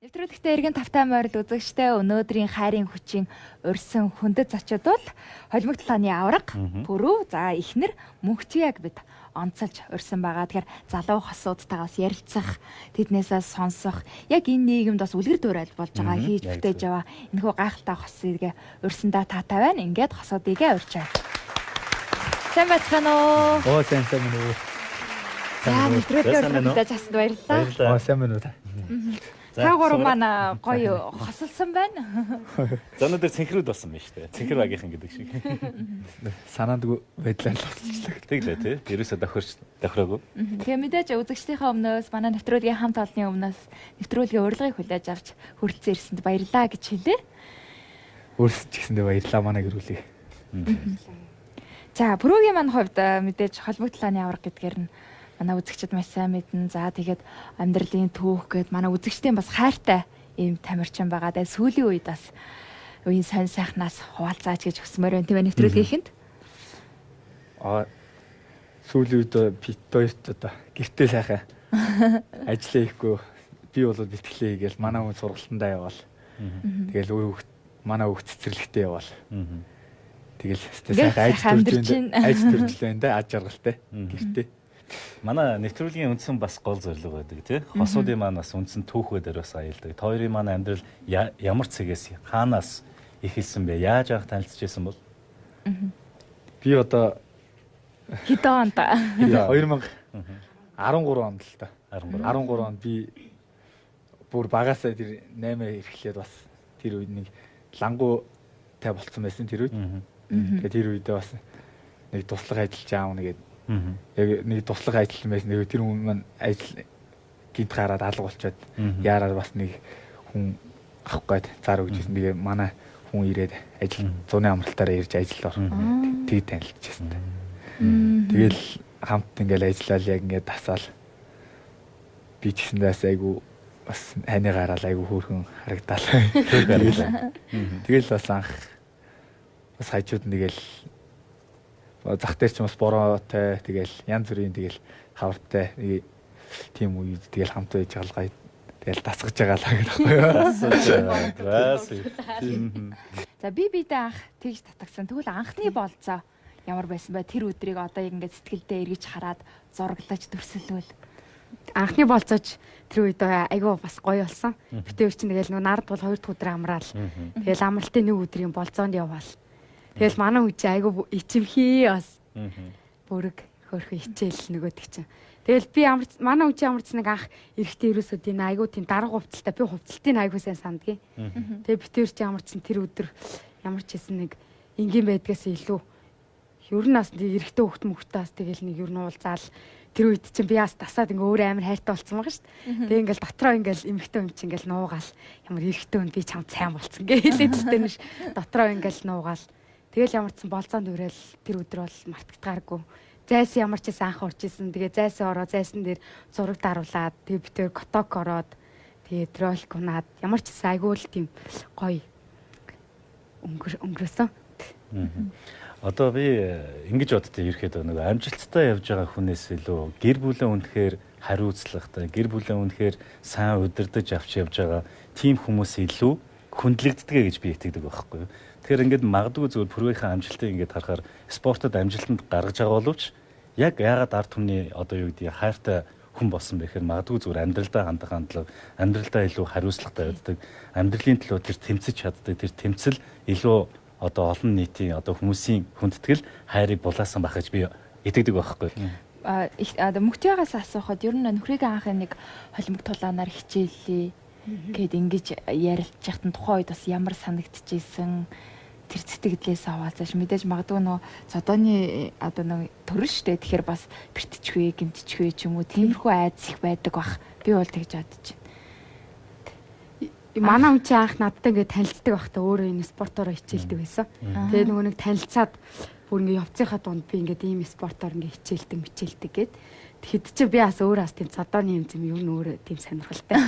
Нэвтрүүлэгтээ эргэн тавтай морил үзэгчтэй өнөөдрийн хайрын хүчийн өрсөн хүндэт зочид бол холимог талааны авраг, пүрүү, за ихнэр мөнхчияг бид онцолж өрсөн байгаа. Тэгэхээр залуу хосуудтайгаас ярилцах, тэднээсээ сонсох, яг энэ нийгэмд бас үлгэр дуурайл болж байгаа хийж бүтээж яваа энэхүү гайхалтай хосыг өрсөндөө таатай байна. Ингээд хосуудыгээ урьж байна. Сайн байцгаана уу? Сайн байна уу? За нэвтрүүлгээр хүрэлцэж хасд баярлалаа. Сайн байна уу? Та гурав маань гоё хосолсон байна. За өнөөдөр цэнхрүүд болсон байна шүү дээ. Цэнхэр багийнхан гэдэг шиг. Санаандгүй байдлаар л болчихлоо. Тэглээ тий. Ерөөсө давхраагүй. Тэгээ мэдээж үзэгчдийнхээ өмнөөс манай нэвтрүүлгийн хамт олонны өмнөөс нэвтрүүлгийн урилгыг хүлээж авч хүрэлцэн ирсэнд баярлалаа гэж хэлээ. Өөрсөж гисэндээ баярлалаа манай гэрүүлээ. За бүрүүгийн маань хувьд мэдээж холбог талааны авраг гэдгээр нь манай үзэгчид маш сайн мэднэ. За тэгээд амьдралын түүх гээд манай үзэгчдийн бас хайртай ийм тамирчин байгаа. Тэгээд сүүлийн үед бас үеийн сонь сайхнаас хуваалцаач гэж хүсмээр байна тийм ээ нэвтрүүлгийнхэнд. Сүүлийн үед бит хоёрт одоо гэртээ сайхан ажиллаа хийхгүй би бол битгэлээ хийгээл манай хүн сургалтандаа яваал. Тэгэл манай хүүхд цэцэрлэгтээ яваал. Тэгэл сайхан ажил төрж байна да аж жаргалтай гэртээ. Манай нэвтрүүлгийн үндсэн бас гол зорилго байдаг тий. Хосуудын маань бас үндсэн түүхүүд дээрээс аялдаг. Хоёрын маань амьдрал ямар цэгээс хаанаас эхэлсэн бэ? Яаж анх танилцчихсан бол? Би одоо хэдэн онд? 2013 онд л та. 13 онд би бүр багасаа тэр 8 ирэхлээр бас тэр үед нэг лангуутай болцсон байсан тэр үед. Тэгээд тэр үедээ бас нэг туслах ажиллаж аав нэгээд яг нэг туслах ажил байсан. Тэр хүн маань ажил гинт гараад алга болчиход яараар бас нэг хүн авах гээд зар өгчсэн. Тэгээ манай хүн ирээд ажил зуны амралтаараа ирж ажил орно. Тэг танилцчихсан. Тэгэл хамт ингээл ажиллаад яг ингээд тасаал би ч гэсэндээс айгу бас хайны гараал айгу хөөрхөн харагдаал. Тэгэл бас анх бас хажууд нэгэл зах дээр ч бас бороотой тэгэл янз бүрийн тэгэл хавартай тийм үед тэгэл хамт байж галгай тэгэл тасгаж байгаа л гэдэг байхгүй. За бидээ анх тэгж татагсан. Тэгвэл анхны болцоо ямар байсан бэ? Тэр өдрийг одоо ингээд сэтгэлдээ эргэж хараад зураглаж төрсөлвөл анхны болцооч тэр үед айгүй бас гоё болсон. Битээр чинь тэгэл нард бол 2 дахь өдөр амраал. Тэгэл амралтын нэг өдрийн болцоонд яваал. Тэгэл манай үчи айгу ичимхий бас бүрэг хөрхөн хичээл нөгөөдөг чинь. Тэгэл би манай үчи амарцныг анх эрэхтэй ерөөсөө тийм айгу тийм дарга хувцалтай би хувцалтын айгу сайн сандгийн. Тэгээ битэр чи амарцсан тэр өдөр ямар ч хэсэн нэг энгийн байдгаас илүү ер нь бас эрэхтэй хөвгт мөхтөөс тэгэл нэг ер нь уулзаал тэр үед чинь би бас тасаад ингээ өөр амар хайртай болсон байгаа шүү дээ. Тэгээ ингээл дотроо ингээл эмхтэй юм чинь ингээл нуугаал ямар эрэхтэй хүн би чамд сайн болсон гээ хэлээд л тэнэш дотроо ингээл нуугаал. Тэгэл ямарчсан болцоонд өрөөл тэр өдөр бол мартагдгааргүй. Зайсан ямар ч гэсэн анх урчсэн. Тэгээ зайсан ороо зайсан дээр зураг даруулаад тэгээ битээр коток ороод тэгээ тролик унаад ямар ч гэсэн айгүй л тийм гоё өнгөрөөсөн. Одоо би ингэж боддоо ирэхэд нэг амжилттай явж байгаа хүнээс илүү гэр бүлээ үнэхээр хариуцлагатай, гэр бүлээ үнэхээр сайн удирдах авч явж байгаа тийм хүмүүс илүү хүндлэгддэг гэж би итгэдэг байхгүй юу? Тэгэхээр ингээд магадгүй зөвхөн пүрвийнхээ амжилтыг ингээд харахаар спортод амжилтанд гаргаж байгаа боловч яг яагаад ард түмний одоо юу гэдэг хайртай хүн болсон бэ гэхээр магадгүй зөвхөн амьдралдаа хандах хандлага, амьдралдаа илүү хариуцлагатай байдаг, амьдралын төлөө тэр тэмцэж чаддаг, тэр тэмцэл илүү одоо олон нийтийн одоо хүмүүсийн хүндэтгэл хайрыг булаасан байх гэж би итгэдэг байхгүй. Мөхтөгөөс асуухад ер нь нөхрийн анхын нэг холимог тулаанаар хичээлээ гэд ингэж ярилцчихсан тухайн үед бас ямар санагдчихсэн тэр сэтгэлдээс аваалцааш мэдээж магадгүй нөө цодооны одоо нэг төрөл штэ тэгэхээр бас бэртчихвээ гэмтчихвээ ч юм уу тиймэрхүү айдас их байдаг бах би бол тэгж бодож байна. Манай хүн чи анх надтай ингээд танилцдаг байхдаа өөрөө энэ спортоор хичээлдэг байсан. Тэгээ нөгөө нэг танилцаад бүр ингээд явцынхаа дунд би ингээд ийм спортоор ингээд хичээлдэг гэд тэгэхэд чи би бас өөрөө бас тийм цодооны юм юм юу нөөрэ тийм сонирхолтой.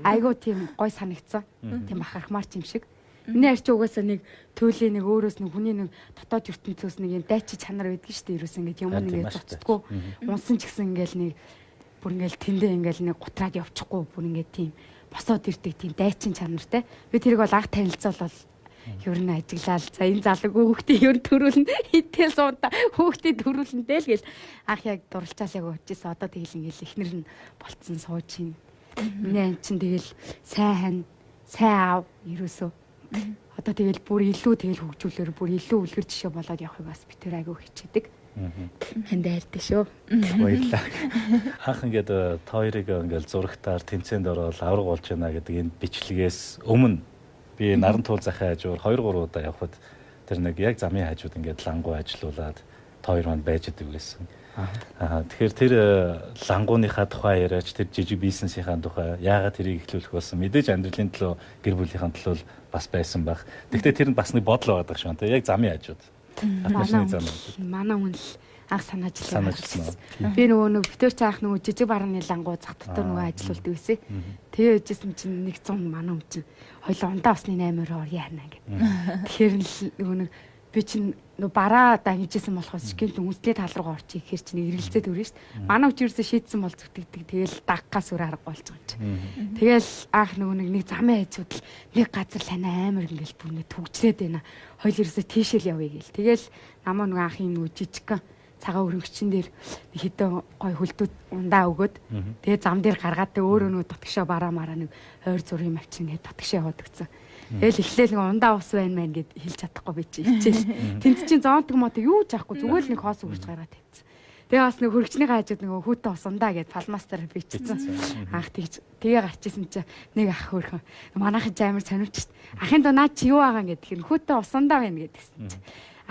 Айгуу тийм гой санагдсан. Тийм бахархмаар ч юм шиг. Миний арч угаасаа нэг төлөө нэг өөрөөс нэг хүний нэг дотоод ертөнцөөс нэг юм дайчи чанар байдаг шүү дээ. Ерөөс ингээд юм ингээд цоцдгүй. Унсан ч гэсэн ингээд нэг бүр ингээл тэндээ ингээл нэг гутраад явчихгүй бүр ингээд тийм босоод ирдэг тийм дайчин чанартай. Би тэрийг бол анх танилцуулбал ер нь ажиглал за энэ залуу хүүхдээ ер нь төрүүлнэ хитэл суунта хүүхдээ төрүүлнэ л гэл анх яг дурлцаал яг уучээс одоо тэгэл ингээл ихнэр нь болцсон сууж ийн. Миний ань чинь тэгэл сайн аав ерөөсөө одоо тэгэл бүр илүү тэгэл хөгжүүлэр бүр илүү үлгэр жишээ болоод явахыг бас би тэр айгүй хичээдэг. Ханд хайртай шүү. Баярлалаа. Анх ингээд та хоёрыг ингээд зурагтаар тэмцээнд ороод авраг болж байна гэдэг энэ бичлэгээс өмнө би наран туул захын хажуур 2-3 удаа явхад тэр нэг яг замын хажууд ингээд лангуу ажилуулад та хоёр манд байж идэг байсан. Тэгэхээр тэр лангууныхаа тухай яриач тэр жижиг бизнесийнхаа тухай яагаад тэрийг эхлүүлэх болсон мэдээж амьдралын төлөө гэр бүлийнхэн төлөө бас байсан байх. Гэхдээ тэр нь бас нэг бодол байгаа шүү дээ. Яг замын хажууд. Манай хүн л анх санаачлаа. Би нөгөө битүүр цаах нөгөө жижиг барааны лангуу зах дотор нөгөө ажилуулдаг байсан. Тэгээ ээжсэн чинь 100 манай хүн чинь хоёлоо ундаа усны 8-оор орё яана гэх. Тэгэхээр нөгөө би чинь нөгөө бараа дангижсэн болохоос гинт үнслээ тал руугаа орчих ихээр чинь эргэлзээд өрнө шүү дээ. Манай хүн ерөөсөө шийдсэн бол зүтгэдэг. Тэгэл даггаас өөр арга болж байгаа юм чинь. Тэгэл анх нөгөө нэг замын хажууд л нэг газар лана амар ингээл бүрнэ түгжрээд байна. Хоёул ерөөсөө тийшэл явъя гээл. Тэгэл намаа нөгөө анхын нөгөө жижигхан цагаан өргөгчин дээр хэдэн гой хөлтүүд ундаа өгөөд тэгээ зам дээр гаргаад тэгээ өөрөө нөгөө татгшаа бараа мараа нэг ойр зургийн мавчин гээд татгшаа яваад өгсөн. Тэгэл эхлээл нэг ундаа ус байна мэн гэд хэлж чадахгүй би чи хичээл. Тэнд чинь зоонтог мото юу ч аахгүй зүгээр л нэг хоос өгч гаргаад тавьчихсан. Тэгээ бас нэг хөргөчний хажууд нөгөө хүүтэ ус ундаа гэд палмастер бичсэн. Анх тэгж тэгээ гарчижсэн чи нэг ах хөрхөн манайхан ч амар сонирч ахын доо наа чи юу байгаа гэд тэгэхээр хүүтэ ус ундаа байна гэдгсэн чи.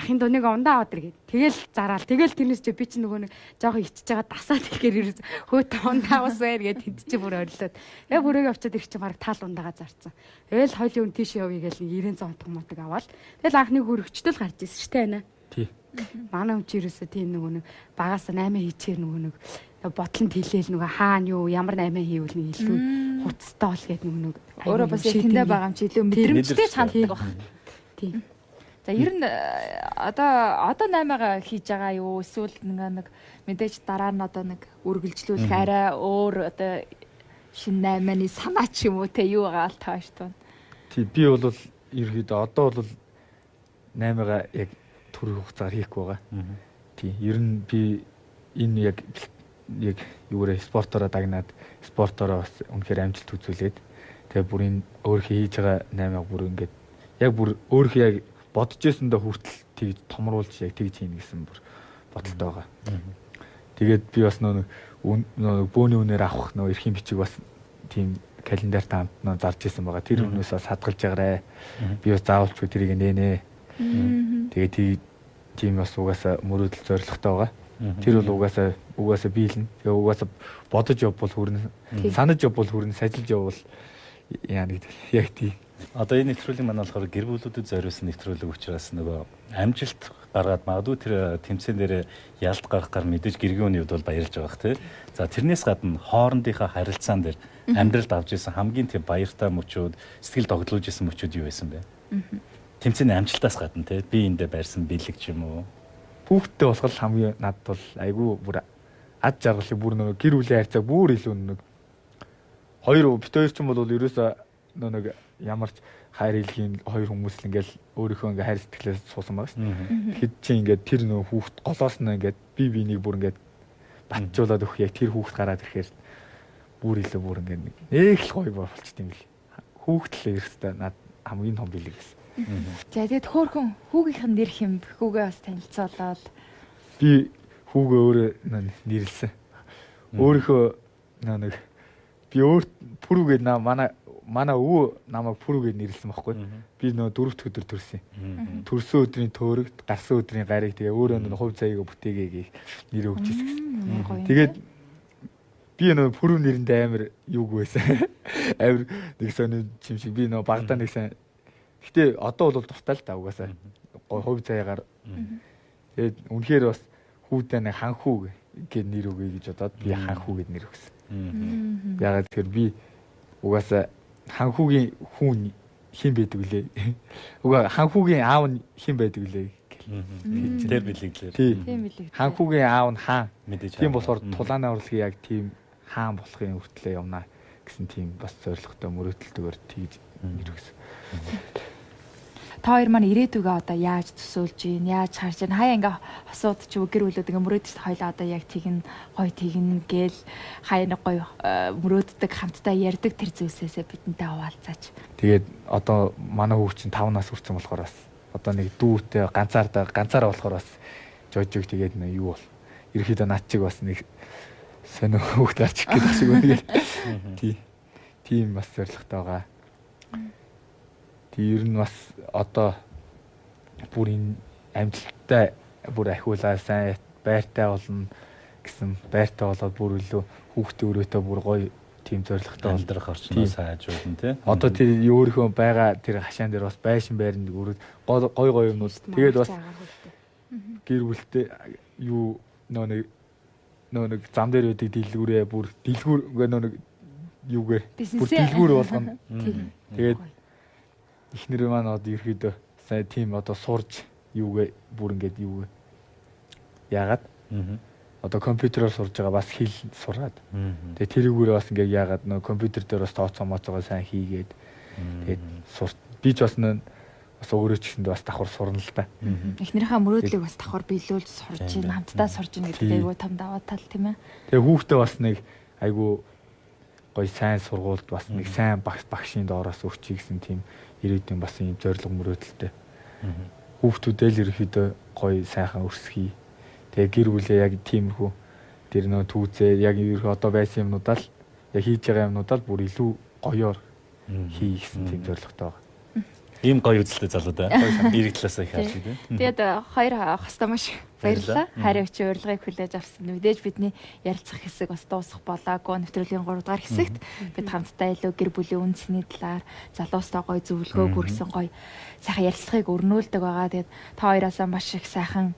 Ахын доо нэг ундаа аваад иргээд тэгэл зараал тэгэл тэрнээс чи би чи нөгөө нэг жоохон ичж байгаа дасаад ихээр ерөөс хөөт ундаа ус байр гэд тэнд чи бүр орилоод яг бүрээ авчаад ирэх чи баг таал ундаага зарцсан. Тэгэл хоёлын тийш явъя гэл 90 цонтог мотог аваад тэгэл анхны хөрөгчтөл гарч ирсэн шүү дээ нэ. Тий. Манай хүн чи ерөөсөө тийм нөгөө нэг багаас 8 хийчихэр нөгөө нэг ботлонд хэлээл нөгөө хаана юу ямар 8 хийвэл нэг илүү хуцтай бол гээд нөгөө өөрөө бас яг тэндээ байгаа юм чи илүү мэдрэмжтэй ханддаг баг. Тийм. За ер нь одоо 8-аа хийж байгаа юу эсвэл нэг мэдээж дараа нь одоо нэг үргэлжлүүлэх арай өөр одоо шинэ 8-ны санаа ч юм уу те юу байгаа л тааш тун. Тий би бол ерөөдөө одоо бол 8-аа яг төрөх хугацаагаар хийхгүй байгаа. Тий ер нь би энэ яг юурэ спортороо дагнаад спортороо бас үнэхээр амжилт үзүүлээд тэгээ бүр энэ өөрийнхөө хийж байгаа 8-аа бүр ингээд яг бүр өөрийнхөө яг бодож ирсэндээ хүртэл тэгж томруулж яг тэгж хийнэ гэсэн бүр бодолтой байгаа. Тэгээд би бас нөгөө бөөний үнээр авах нөгөө эрхийн бичиг бас тийм календар таамт нөө зарж исэн байгаа. Тэр үнээс бас хадгалж байгаарэ. Би бас заавалчгүй тэрийг нэнэ. Тэгээд тийм бас угаасаа мөрөөдөл зоригтой байгаа. Тэр бол угаасаа биелнэ. Тэгээ угаасаа бодож явбал хүрнэ. Санаж явбал хүрнэ. Сажилж явбал яа нэг яг тийм. Одоо энэ нэвтрүүлэг маань болохоор гэр бүлүүдэд зориулсан нэвтрүүлэг учраас нөгөө амжилт гаргаад магадгүй тэр тэмцээн дээр ялт гарах гар мэдээж гэргийн үний хувьд бол баярлж байгаа хэ. За тэрнээс гадна хоорондынхаа харилцаан дээр амьдралд авч ирсэн хамгийн тийм баяртай мөчүүд сэтгэл догдлуулж ирсэн мөчүүд юу байсан бэ? Тэмцээний амжилтаас гадна те би эндээ байрсан бэлэг ч юм уу. Хүүхдтэй болох хамгийн надад бол айгүй бүр ад жаргалыг бүр нөгөө гэр бүлийн харьцаа бүр илүү нэг бит хоёр ч юм бол ерөөсөө нэг ямар ч хайр хэлхийн хоёр хүмүүс л ингээл өөрийнхөө ингээ хайр сэтгэлээс суусан байгаа шүү дээ. Тэгэхэд чи ингээд тэр нөө хүүхд голоос нь ингээд би бинийг бүр ингээд батжуулаад өгөх яг тэр хүүхд гараад ирэхээр бүр илүү бүр ингээд нэг л гоё болчихд юм бэл. Хүүхд л ерөөсөө над хамгийн том бэлэг гэсэн. За тэгээд хөөхөн хүүгийнх нь нэр хэм хүүгээ бас танилцуулаад би хүүгээ өөрөө нэрлсэн. Өөрийнхөө нэг би өөр пүрүүгээд манай өвөө намайг пүрүүгээд нэрлсэн байхгүй. Би нөө 4-р өдөр төрсөн. Төрсөн өдрийн төөрөгт гарсан өдрийн гарыг тэгээ өөрөө нөө хувь заяагаа бүтээгээ нэр өгч ирсэн. Тэгээд би нөө пүрүү нэрэнд амар юуг байсан. Амар нэг сони чим шиг би нөө багтаа нэг сан. Гэтэ одоо бол дуртай л та угаасаа хувь заяагаар. Тэгээд үнэхээр бас хүүдээ нэг ханхүү гэд нэр өгье гэж бодоод би ханхүү гэд нэр өгсөн. Ягаад тэгэхээр би угаасаа ханхүүгийн хүн хэн байдаг вүлээ. Угаа ханхүүгийн аав нь хэн байдаг вүлээ гэх. Тэр бэлэглээ. Тийм бэлэг. Ханхүүгийн аав нь хаан. Тийм болохоор тулааны урлагийн яг тийм хаан болохын хүртлээ явна гэсэн тийм бас зорилготой мөрөөдөлтөөр тэгж нэрвэсэн. Та хоёр маань ирээдүгөө одоо яаж төсөөлж гин, яаж харж гин, хаяа ингээ хосууд ч үгэр үлүүд ингээ мөрөөдөж хоёлаа одоо яг тэгнэ, гоё тэгнэ гээл хаяа нэг гоё мөрөөддөг хамтдаа ярьдаг тэр зүйлсээсээ бидэнтэй хаваалцаач. Тэгээд одоо манай хүүхд чинь 5 нас хүрсэн болохоор бас одоо нэг дүүтэй ганцаараа болохоор бас жожиг тэгээд нэг юу бол ерөөхдөө над чиг бас нэг сонио хүүхд арчих гэдэг шиг үнэхээр тийм бас зоригтой байгаа. Ер нь бас одоо бүр энэ амжилттай бүр ахиулаа сайн байртай болно гэсэн байртай болоод бүр илүү хүүхдээ өрөөтэй бүр гоё тийм зоригтой амьдрах орчноос хайжуулна тий. Одоо тэр өөрийнхөө байгаа тэр хашаан дээр бас байшин байранд өрөөд гоё юмнууд тэгээд бас гэр бүлтэй юу нөө нэг зам дээр үүдийг дэлгүүрээ бүр дэлгүүр нэг юугээр бүр дэлгүүр болгоно. Тэгээд эхнэр маань одоо ерөөдөө сайн тийм одоо сурж юугээ бүр ингээд юугээ яагаад одоо компьютероор сурж байгаа бас хэл сураад тэгээ тэрүүгээрээ бас ингээд яагаад нөө компьютер дээр бас тооцоо моцоогоо сайн хийгээд тэгээд би ч бас өөрөө ч гэсэндээ бас давхар сурна л да. Эхнэрийнхээ мөрөөдлийг бас давхар биелүүлж сурж ийн хамтдаа сурж ийн гэдэг айгүй том даваа тал тийм ээ. Тэгээ хүүхдээ бас нэг айгүй гоё сайн сургуульд бас нэг сайн багшийн доороос өгчий гэсэн тийм ирээдүйн бас юм зорилго мөрөөдөлтэй. Хүүхдүүдээ л ерөөхдөө гоё сайхан өсгий. Тэгээ гэр бүлээ яг тиймэрхүү тэр нөө түүцээ яг ерөөхдөө одоо байсан юмнуудаа л яг хийж байгаа юмнуудаа л бүр илүү гоёор хий гэсэн тийм зорилготой байгаа. Ийм гоё үзэлтэй залуу да. Ирэх талаасаа их харж байна. Тэгээд хоёр хостоо маш баярлалаа. Хайрын өчөө урилгыг хүлээж авсан. Мэдээж бидний ярилцах хэсэг бас дуусах болоогүй. Нэвтрүүлгийн 3 дугаар хэсэгт бид хамтдаа илүү гэр бүлийн үн цэний талаар залуустай гоё зөвлөгөө хүргэсэн гоё сайхан ярилцлагыг өрнүүлдэг байгаа. Тэгээд та хоёроосаа маш их сайхан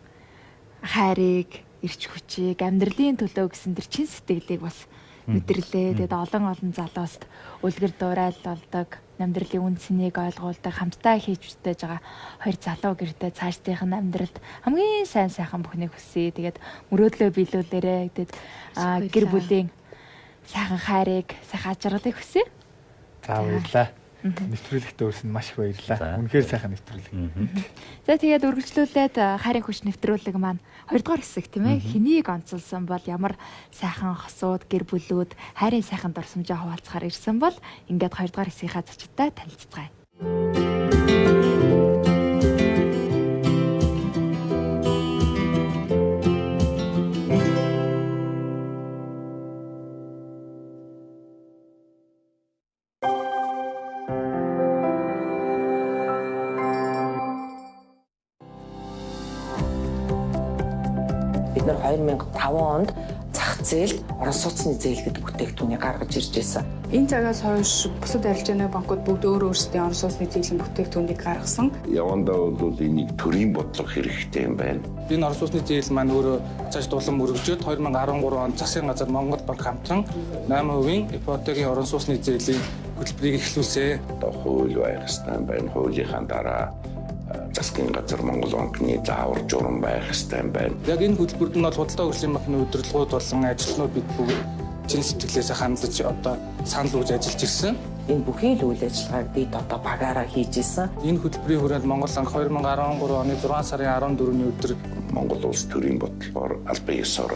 хайрыг, эрч хүчийг, амьдралын төлөө гэсэн тэр чин сэтгэлийг бас мэдэрлээ. Тэгээд олон залууст үлгэр дуурайлуулдаг, амьдралын үн цэнийг ойлгуулдаг, хамтдаа хийж бүтээж байгаа хоёр залуу гэрдээ цаашдынх нь амьдралд хамгийн сайхан бүхнийг хүсье. Тэгээд мөрөөдлөө биелүүлээрэ. Тэгээд гэр бүлийн сайхан хайрыг, сайхан ажралыг хүсье. За баярлалаа. Нэвтрүүлэгтээ өрсөн маш их баярлалаа. Үнэхээр сайхан нэвтрүүлэг. За тэгээд үргэлжлүүлээд хайрын хүч нэвтрүүлэг маань 2 дугаар хэсэг тийм ээ. Хэнийг онцолсон бол ямар сайхан хосууд, гэр бүлүүд хайрын сайхан дурсамжаа хуваалцахаар ирсэн бол ингээд 2 дугаар хэсгийнхаа зочдтой танилццгаая. Бид нар 2005 онд зах зээлд орон сууцны зээл гэдэг бүтээгдэхүүнийг гаргаж ирж байсан. Энэ цагаас хойш бусад арилжааны банкуд бүгд өөрсдийн орон сууцны зээлийн бүтээгдэхүүнийг гаргасан. Явандаа бол энийг төрийн бодлого хэрэгтэй юм байна. Энэ орон сууцны зээл маань өөрөө цааш дулаан мөрөгжөөд 2013 онд засгийн газар Монгол банк хамтран 8% ипотекийн орон сууцны зээлийн хөтөлбөрийг эхлүүлсэн. Одоо хууль байх ёстой юм байна. Хуулийнхаа дараа засгийн газар Монгол банкны заавар журам байх ёстой юм байна. Яг энэ хөтөлбөрд нь бол худалдаа хөгжлийн банкны удирдлагууд болон ажилтнууд бид бүгд чин сэтгэлээсээ хандаж одоо санал үүж ажиллаж ирсэн. Энэ бүхий л үйл ажиллагааг бид одоо багаараа хийж исэн. Энэ хөтөлбөрийн хүрээнд Монгол банк 2013 оны 6 сарын 14-ний өдөр Монгол улс төрийн бодлогоор албан ёсоор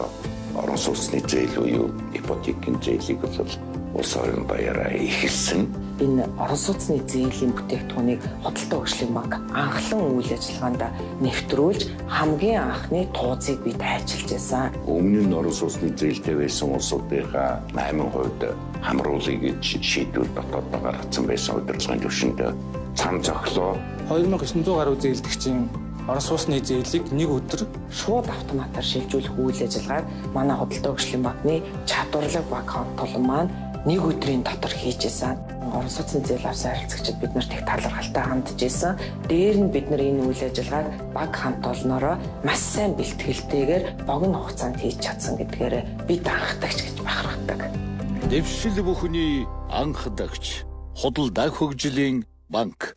орон сууцны зээл буюу ипотекийн зээлийг бол улс орон баяраа эхэлсэн. Энэ орон сууцны зээлийн бүтээгдэхүүнийг худалдаа хөгжлийн банк анхлан үйл ажиллагаанд нэвтрүүлж хамгийн анхны тууцыг бид хайчилж байсан. Өмнө нь орон сууцны зээлтэй байсан улсуудынхаа 8% хамруулъя гэж шийдвэр дотооддоо гаргацсан байсан удирдлагын түвшинд цам зөглөө. 2900 гаруй зээлдэгчийн орон сууцны зээлийг нэг өдөр шууд автоматар шилжүүлэх үйл ажиллагааг манай худалдаа хөгжлийн банкны чадварлаг банк хамтлан маань нэг өдрийн дотор хийжсэн. Орон сууцны зээл авсан харилцагчид бид нарт их талархалтай хандж исэн. Дээр нь бид нар энэ үйл ажиллагааг банк хамт олноороо маш сайн бэлтгэлтэйгээр богино хугацаанд хийж чадсан гэдгээр бид анхдагч гэж бахархдаг. Дэвшил бүхний анхдагч худалдаа хөгжлийн банк.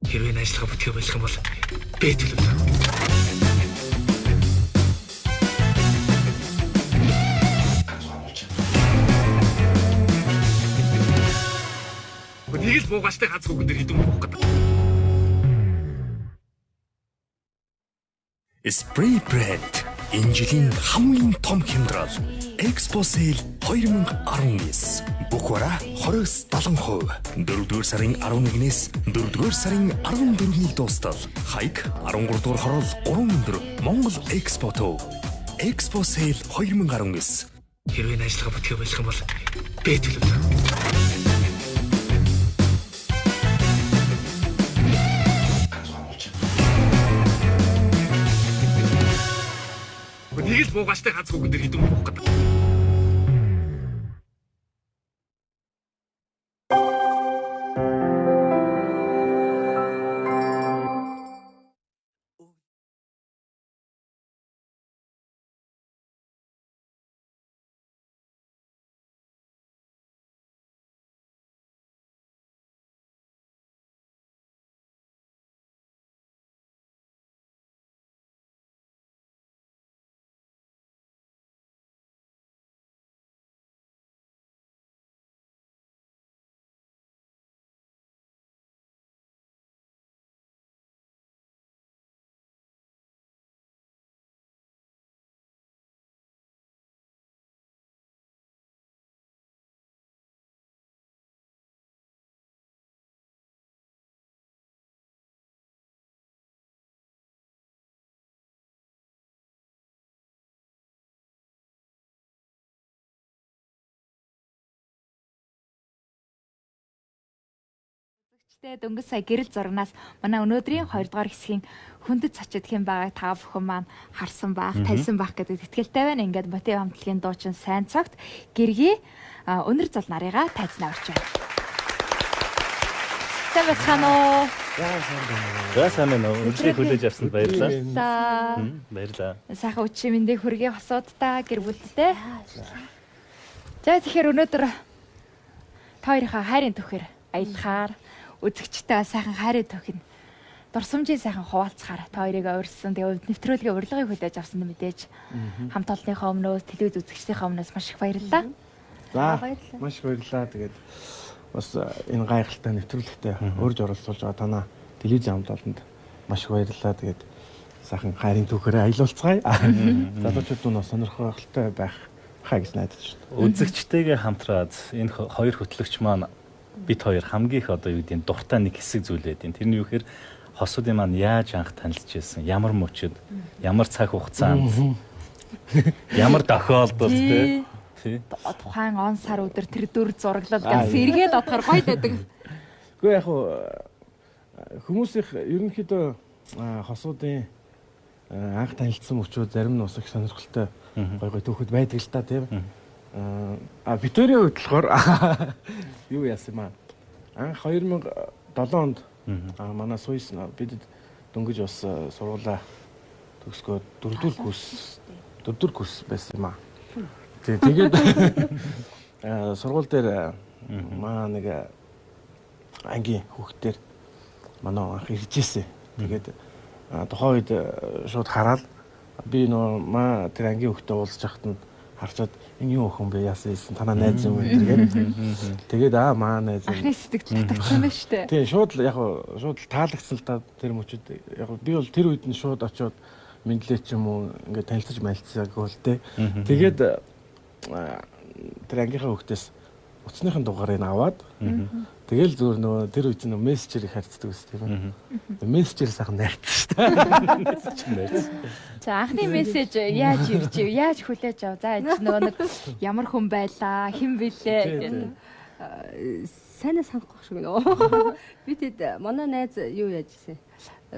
Хэрвээ ажиллагаа бүтгэх болох юм бол би төлөвлөв. буугаачтай ганц хүүхэн дээр хідэн буух гэдэг. Spray Brand энэ жилийн хамгийн том хямдрал Expo Sale 2019 бүх бараа 20-70%. 4-р сарын 11-ээс 4-р сарын 14-ний дуустал хайг 13-р хорол 3 өндөр Монгол Expo төв. Expo Sale 2019. Хэрвээ энэ ажиллагаа бүтгэх болох юм бол би төлөвлөе. Нэг л буугаачтай ганц хүүхэн дээр хідэн буух гэдэг. Дөнгөж сая гэрэл зурагнаас манай өнөөдрийн 2 дугаар хэсгийн хүндэт цочид хэм байгааг та бүхэн маань харсан баах, таньсан баах гэдэг итгэлтэй байна. Ингээд мотив хамтлагийн дуучин сайн цагт гэргий өнөр зол нарыгаа тайзнаа орж байна. Сайн бацхан уу? За сайн байна уу? Өдрийг хүлээж авсанд баярлалаа. Баярлалаа. Сайхан өчигдөр мэндийг хүргэе хосуудтай гэр бүлтэй. За тэгэхээр өнөөдөр та хоёрынхаа хайрын түүхээр аялахаар үзэгчтэй сайхан хайрын түүхийг дурсамжийн сайхан хуваалцахаар та хоёрыг урьдсан. Тэгээ нэвтрүүлгийн урилгыг хүлээж авсан мэдээж хамт олонныхоо өмнөөс телевиз үзэгчдийнхээ өмнөөс маш их баярлалаа. За маш баярлалаа. Тэгээд бас энэ гайхалтай нэвтрүүлэгтээ урьж оролцуулж байгаа танаа телевизийн хамт олонд маш их баярлалаа. Тэгээд сайхан хайрын түүхээрээ аялуулцгаая. Залуучууд нь сонирхолтой байх хаа гэж найдаж байна. Үзэгчтэйгээ хамтраад энэ хоёр хөтлөгч маань бид хоёр хамгийн их одоо юу гэдэг нь дуртай нэг хэсэг зүйл байдیں۔ Тэрний юу гэхээр хосуудын маань яаж анх танилцж байсан, ямар мөчөд, ямар цаг хугацаанд, ямар тохиолдолд тий тухайн он сар өдөр тэр дүр зураглал гэсэн эргээд бодохоор гоё байдаг. Гэхдээ яг хүмүүсийн ерөнхийдөө хосуудын анх танилцсан мөчүүд зарим нь ус их сонирхолтой гоё түүхэд байдаг л та тийм. Битүүрийн хувьд болохоор юу яасан юм аа. Анх 2007 онд манай Сүйс бид дөнгөж бас сургуулаа төгсгөө 4-р курс байсан юм аа. Тэгээд сургууль дээр маа нэг ангийн хүүхдээр манай анх иржээсэн. Тэгээд тухайн үед шууд хараад би нөө маа тэр ангийн хүүхдээ уулзж байхад нь харчаад энэ юу өхөн бэ яасан юм танаа найз юм гэдэг. Тэгээд маа найз. Анхны сэтгэл татгсан байна шүү дээ. Тийм шууд яг шууд таалагдсан л та тэр мөчүүд яг би бол тэр үед нь шууд очиод мэдлээ ч юм уу ингээд танилцаж мэлцээгүй л дээ. Тэгээд тэр ангийнхаа хүүхдээс утасныхын дугаарыг аваад тэгэл зүгээр нөгөө тэр үед нь мессежээр харьцдаг ус тийм. Мессежээр сайхан найрцсан шүү дээ. За анхны мессеж яаж ирж ив, яаж хүлээж ав. За нөгөө нэг ямар хүн байлаа, хэн билээ. Сайнаа санахгүй шиг нөө. Би тэд манай найз юу яаж ирсэн.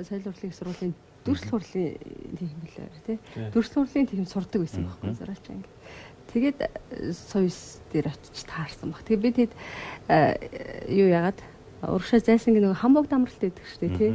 Соёл урлагийн сургуулийн дүрслэх хурлын тийм билээ тий. Дүрслэх хурлын тийм сурдаг байсан байхгүй зураач анги. Тэгээд Сойс дээр очиж таарсан баг. Тэгээд би тэд юу яагаад урагшаа зайсан нэг хамбог дамралт байдаг шүү дээ тий.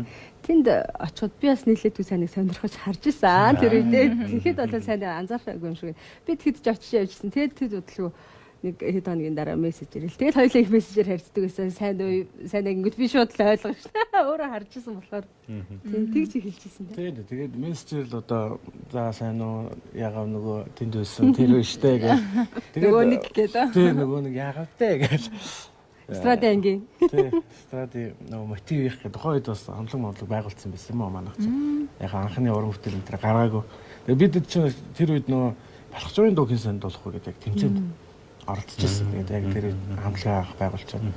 Тэнд очиход би бас нийлээд үе саныг сонирхож харж исэн. Тэр үедээ тэгэхэд бол сайн анзаараагүй юм шиг. Би тэгэд ч очиж явжсэн. Тэгээд тэд бодлоо нэг хэд хоногийн дараа мессеж ирэл. Тэгээд хоёулаа их мессежээр харьцдаг байсан. Сайн ингэж би шууд л ойлгож шнаа. Өөрөө харж исэн болохоор тийм тэгж хэлчихсэн. Тэгээд мессежээр л одоо за сайн уу ягаав нөгөө тэнд байсан тэр штэ гэх. Тэгээд нөгөө нэг гэдэг. Тийм нөгөө нэг ягаав тэ гэл. Стради ангийн. Тий. Стради нөгөө мотив их гэдэг тухайн үед бас онлог байгуулсан байсан юм аа манайх чинь. Яг анхны уран бүтээл энэ гараагүй. Тэгээ бид чинь тэр үед нөгөө Балхажуурын дуугийн санд болох уу гэдэг яг тэмцээнд оролцож байсан. Тэгээд яг тэр хамтлага авах байгуулж байгаа.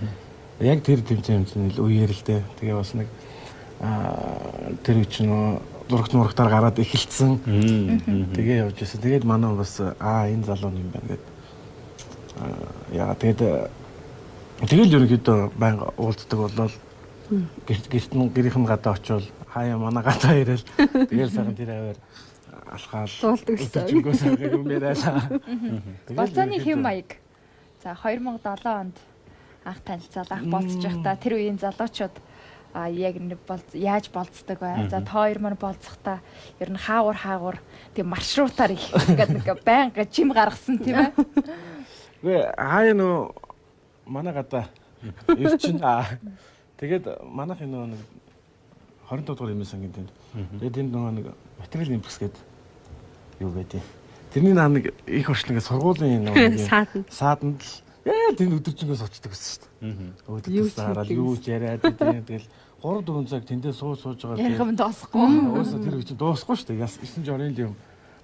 Яг тэр тэмцээнд үеэр л дээ. Тэгээ бас нэг тэр үед чинь зурагтаар гараад эхэлсэн. Тэгээ явж байсан. Тэгээд манай бас энэ залуу юм байна гэдэг. Яа тэгэл ерөнхийдөө байнга уулздаг болол гэрийнхэн гадаа очивол хаяа манай гадаа ирэл тэгэл сайхан тэр аваар алхаал суулдаг гэсэн юм яриалаа. Болцооны хэм маяг. За 2007 онд анх танилцаад анх болцож байхдаа тэр үеийн залуучууд яг нэг яаж болцдог бай. За та хоёр маань болцохдаа ер нь хаагур тийм маршрутаар их ингээд нэг байнга жим гаргасан тийм ээ. Гэ хаяа нөө манай гадаа ирчин тэгээд манайх энэ нэг 25 дугаар эмээс ангийн тэнд. Тэгээд энд нөгөө нэг материал импрес гэдэг юу гэдэг. Тэрний наа нэг их орчлонгийн сургуулийн нөгөө сааданд л тэнд өдөржингөөс очдог гэсэн шүү дээ. Өдөртөөс хараад юу ч яриад тэгэл 3-4 цаг тэндээ сууж байгаа. Ярих юм дуусахгүй. Өөсөө тэр үчи дуусахгүй шүү дээ. 9 жорын юм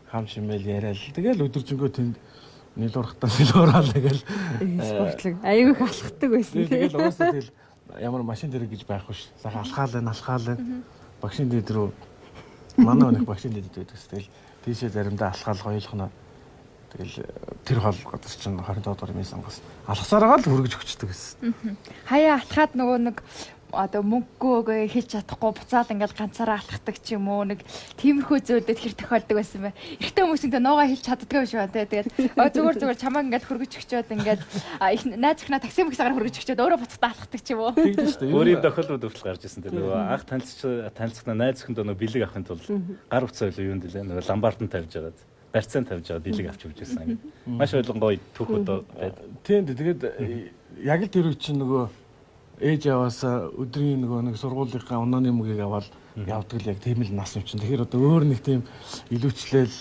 хам шимэл яриад тэгэл өдөржингөө тэнд нийлуурхтаа тэгэл спортлог аягүй алхдаг байсан. Тэгэл уусаа тэгэл ямар машин дэрэг гэж байхгүй ш. Саха алхаалаа. Багшийн дэд рүү манай өнөх багшийн дэд байдаг ш. Тэгэл тийшээ заримдаа алхаал гоёлхно. Тэгэл тэр хол гадар чинь 25 дугаар мэн сонгосон. Алхасараа л хөргөж өгчдөг гэсэн. Хаяа алхаад нөгөө нэг одоо мөнгөгөө хийж чадахгүй буцаад ингээл ганцаараа алхахдаг ч юм уу нэг тиймэрхүү зүйлүүд хэр тохиолдог байсан бэ? Эрэгтэй хүмүүс ингээ нуугаа хийж чаддгүй юм шиг байна те. Тэгээд зүгээр чамаа ингээд хөргөж өгчөөд ингээд найз охиноо такси мэгсээр хөргөж өгчөөд өөрөө буцаад алхахдаг ч юм уу? Өөрийн тохиолдлууд хүртэл гарч ирсэн те. Нөгөө анх танилцсан найз охинд нөгөө бэлэг авахын тулд гар утсаа илүү юунд лээ нөгөө ламбартанд тавьж агаад барьцаан тавьж аваад бэлэг авч өгч байсан. Маш ойлгонгой түүхүүд байд. Тийм тэгээд яг л тэр үе чинь нөгөө ээж яваасаа өдрийн нэг сургуулийнхаа онооны мөгийг аваад явдаг л яг тийм л нас юм чинь. Тэгэхээр одоо өөр нэг тийм илүүчлэл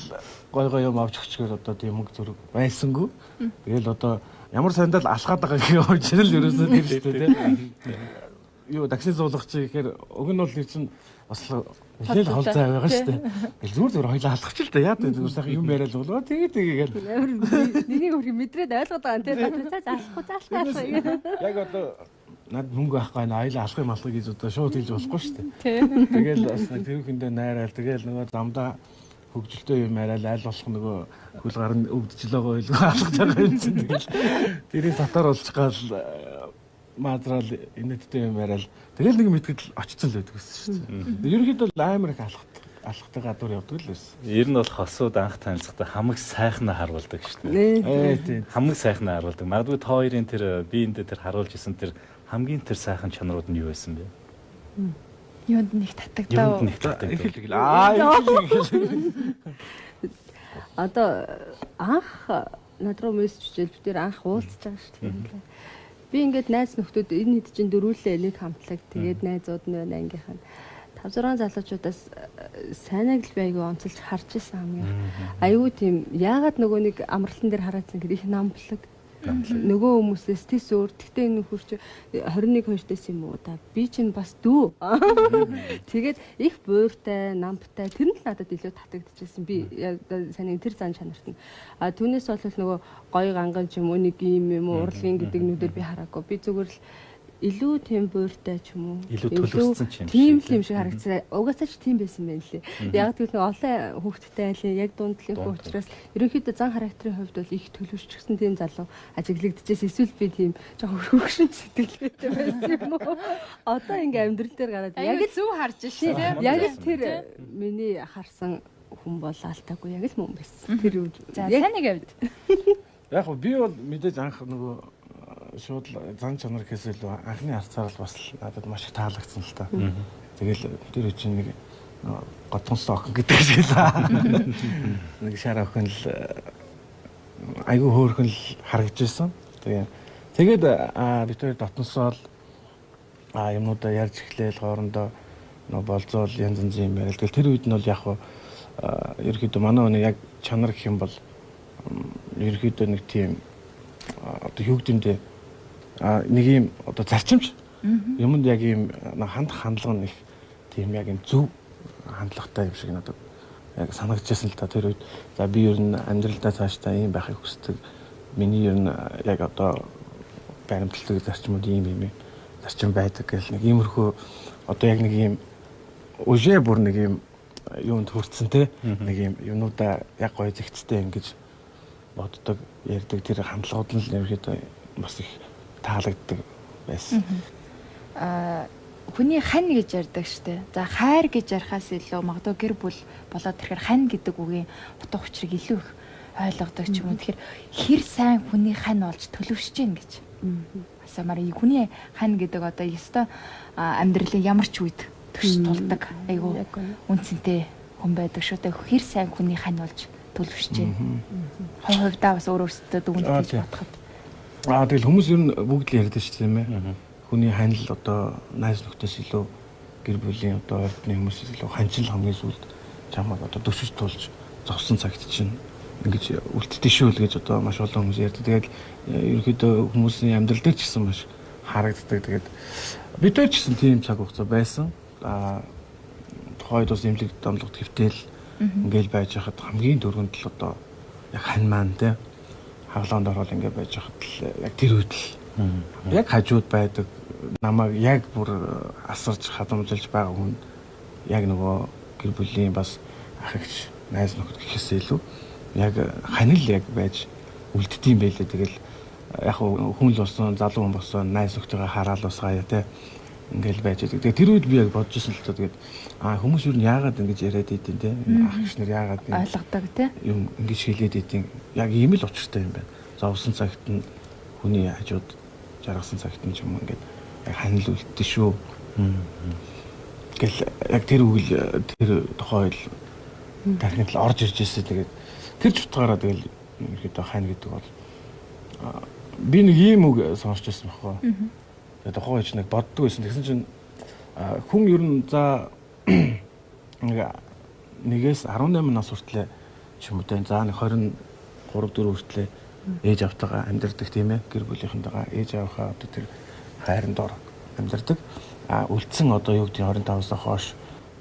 гой юм авч өгчгөр одоо тийм мөнгө зүрэг байсангүй. Тэгэл одоо ямар сандал алхаад байгаа гэх юм чинь л ерөөсөө тийм шүү дээ тийм. Юу такси зуулах чи гэхээр уг нь бол нэр чинь бас нэлээд хол зай байгаа шүү дээ. Тэгэл зүгээр хоёлаа алхах ч л да яа зүгээр сайхан юм яриад болоо тэгээд нэгийг хөрхи мэдрээд ойлгоод байгаа юм тийм. Заалахгүй. Яг одоо над мөнгө авахгүй аялаа алах юм гэж одоо шууд хэлж болохгүй шүү дээ. Тэгэл бас нэг тэрүүхэндээ найраал тэгэл нөгөө замдаа хөгжилтэй юм яриад айл болох нөгөө хөл гар нь өвдөж л байгаа илүү алхаж байгаа юм чинь тэгэл тэрийг сатаар олчих гал маазраал инээдтэй юм яриад тэгэл нэг мэтгэл очсон л байдаг гэсэн шүү дээ. Ерөнхийдөө амар их алхахтай гадуур явдаг л байсан. Ер нь бол хосууд анх танилцахдаа хамаг сайхнаа харуулдаг шүү дээ. Тийм. Хамаг сайхнаа харуулдаг. Магадгүй та хоёрын тэр биеиндээ тэр харуулж исэн тэр хамгийн тэр сайхан чанарууд нь юу байсан бэ? Юунд нэг татагдав. Одоо анх над руу мессеж чижэл бид нэр анх уулзж байгаа шүү дээ. Би ингээд найз нөхдүүд энэ хэд чинь дөрүүлээ нэг хамтлаг тэгээд найзууд нь байна ангийнхан 5-6 залуучуудаас сайнаг л байг онцолж харж исэн хамгийн. Аюу тийм яагаад нөгөө нэг амралтан дээр хараадсан гэхээр их намблаг нөгөө хүмүүсээс тэс өөр. Тэгтээ энэ хурч 21-2 дэс юм уу та би чинь бас дүү. Тэгээд их буйртай, намбтай тэр нь л надад илүү татагдчихсэн. Би сайн тэр зан чанарт нь. Түүнээс бол нөгөө гоё ганган ч юм уу нэг юм уу урлагийн гэдэг нүдээр би хараагүй. Би зүгээр л илүү тийм буйртай ч юм уу. Илүү төлөвлөсөн ч юм шиг. Тийм л юм шиг харагдсан. Угаасаа ч тийм байсан байх лээ. Яг тэгвэл нэг олон хүүхэдтэй айлын яг дундлын хүү учраас ерөнхийдөө зан характерын хувьд бол их төлөвшчихсэн тийм залуу ажиглагдчихсэн. Эсвэл би тийм жоохон хөвгшин сэтгэлгээтэй байсан юм уу? Одоо ингээм амьдрал дээр гараад яг л зөв харж шээ. Яг л тэр миний харсан хүн бол алдаагүй яг л мөн байсан. Тэр үг. За сайн нэг авд. Яг би бол мэдээж анх нөгөө шууд зан чанар гэхээс илүү анхны харцаар л бас надад маш их таалагдсан л та. Тэгэл тэр чинь нэг готгонсон охин гэдэг шиг л нэг шар охин л айгүй хөөрхөн л харагдж байсан. Тэгээд бид хоёр дотносоол юмнуудаа ярьж эхлээл хоорондоо болзоол янз янзын юм яриад. Тэр үед нь бол яг ерөөхдөө манай нэг яг чанар гэх юм бол ерөөхдөө нэг тийм одоо юу гэмдэ нэг юм одоо зарчимч юмд яг ийм хандлага нь их тийм яг юм зөв хандлагатай юм шиг надад яг санагдчихсан л та тэр үед. За би ер нь амьдралдаа цаашдаа ийм байхыг хүсдэг. Миний ер нь яг одоо баримтлагдаг зарчмууд ийм зарчим байдаг гэх нэг иймэрхүү одоо яг нэг ийм үжээ бүр нэг ийм юунд хүрсэн те нэг ийм юмудаа яг гоё зэгцтэй ингэж боддог ярьдаг тэр хандлагууд нь л ерөөхдөө бас их таалагддаг байсан. Хүний хань гэж ярьдаг штэ. За хайр гэж ярихаас илүү магадгүй гэр бүл болоод ирэхээр хань гэдэг үгийн утга учирыг илүү их ойлгодог ч юм уу. Тэгэхээр хэр сайн хүний хань болж төлөвшөж гин гэж. Асаамаар хүний хань гэдэг одоо ёстой амьдралын ямар ч үед төш тулдаг айгу үнцэнтэй хүн байдаг шүү дээ. Хэр сайн хүний хань болж төлөвшөж гин. Хувьдаа бас өөрөөсөө дүгнэж бодоход. Тэгэл хүмүүс ер нь бүгд л ярьдаг шүү дээ тийм ээ. Хүний хань л одоо найз нөхдөс илүү гэр бүлийн одоо ордны хүмүүсээс илүү ханчил хамгийн сүүлд чамаг одоо төсөж тулж зовсон цагт чинь ингэж үлддэг шүү л гэж одоо маш олон хүмүүс ярьдаг. Тэгээд ерөнхийдөө хүмүүсийн амьдрал дээр ч гэсэн маш харагддаг. Тэгээд бид ч гэсэн тийм цаг хугацаа байсан. Тухайд бас эмнэлэг домлогт хэвтэл ингээл байж хахад хамгийн дөрөнд л одоо яг хань маань те хаглаанд ороод ингээд байж хахад яг тэр үед л яг хажууд байдаг намайг яг бүр асарч хадамжилж байгаа хүн яг нөгөө гэр бүлийн бас ах эгч найз нөхөд гэхээс илүү яг ханил яг байж үлддэм байлээ. Тэгэл яг хүн л болсон залуу хүн болсон найз нөхдөйгөө хараад бас гаяа те ингээл байж байгаа. Тэгээ тэр үед би яг бодож ирсэн л тоо тэгээд хүмүүс юу яагаад ингэж яриад идэв те ах эгч нар яагаад ойлгодог те юм ингэж хэлээд идэв яг ийм л учиртай юм байна. Зовсон цагт нь хүний хажууд жаргасан цагт нь ч юм ингээд ханил үлддэ шүү. Гэл яг тэр үгэл тэр тухай л дахин л орж ирж ирсэн. Тэгээд тэр ч утгаараа тэгэл ерөөдөө хань гэдэг бол би нэг ийм үг сонсч байсан байхгүй. Тэгээд тухайн үед нэг боддог байсан. Тэгсэн чинь хүн ер нь за нэгээс 18 нас хүртлээр ч юм уу тэ за нэг 23 4 хүртлээр ээж автагаа амьдардаг тийм ээ. Гэр бүлийнхэнтэйгээ ээж авахаа одоо тэр хайранд ор амьдардаг. Үлдсэн одоо юу гэдэг 25-аас хойш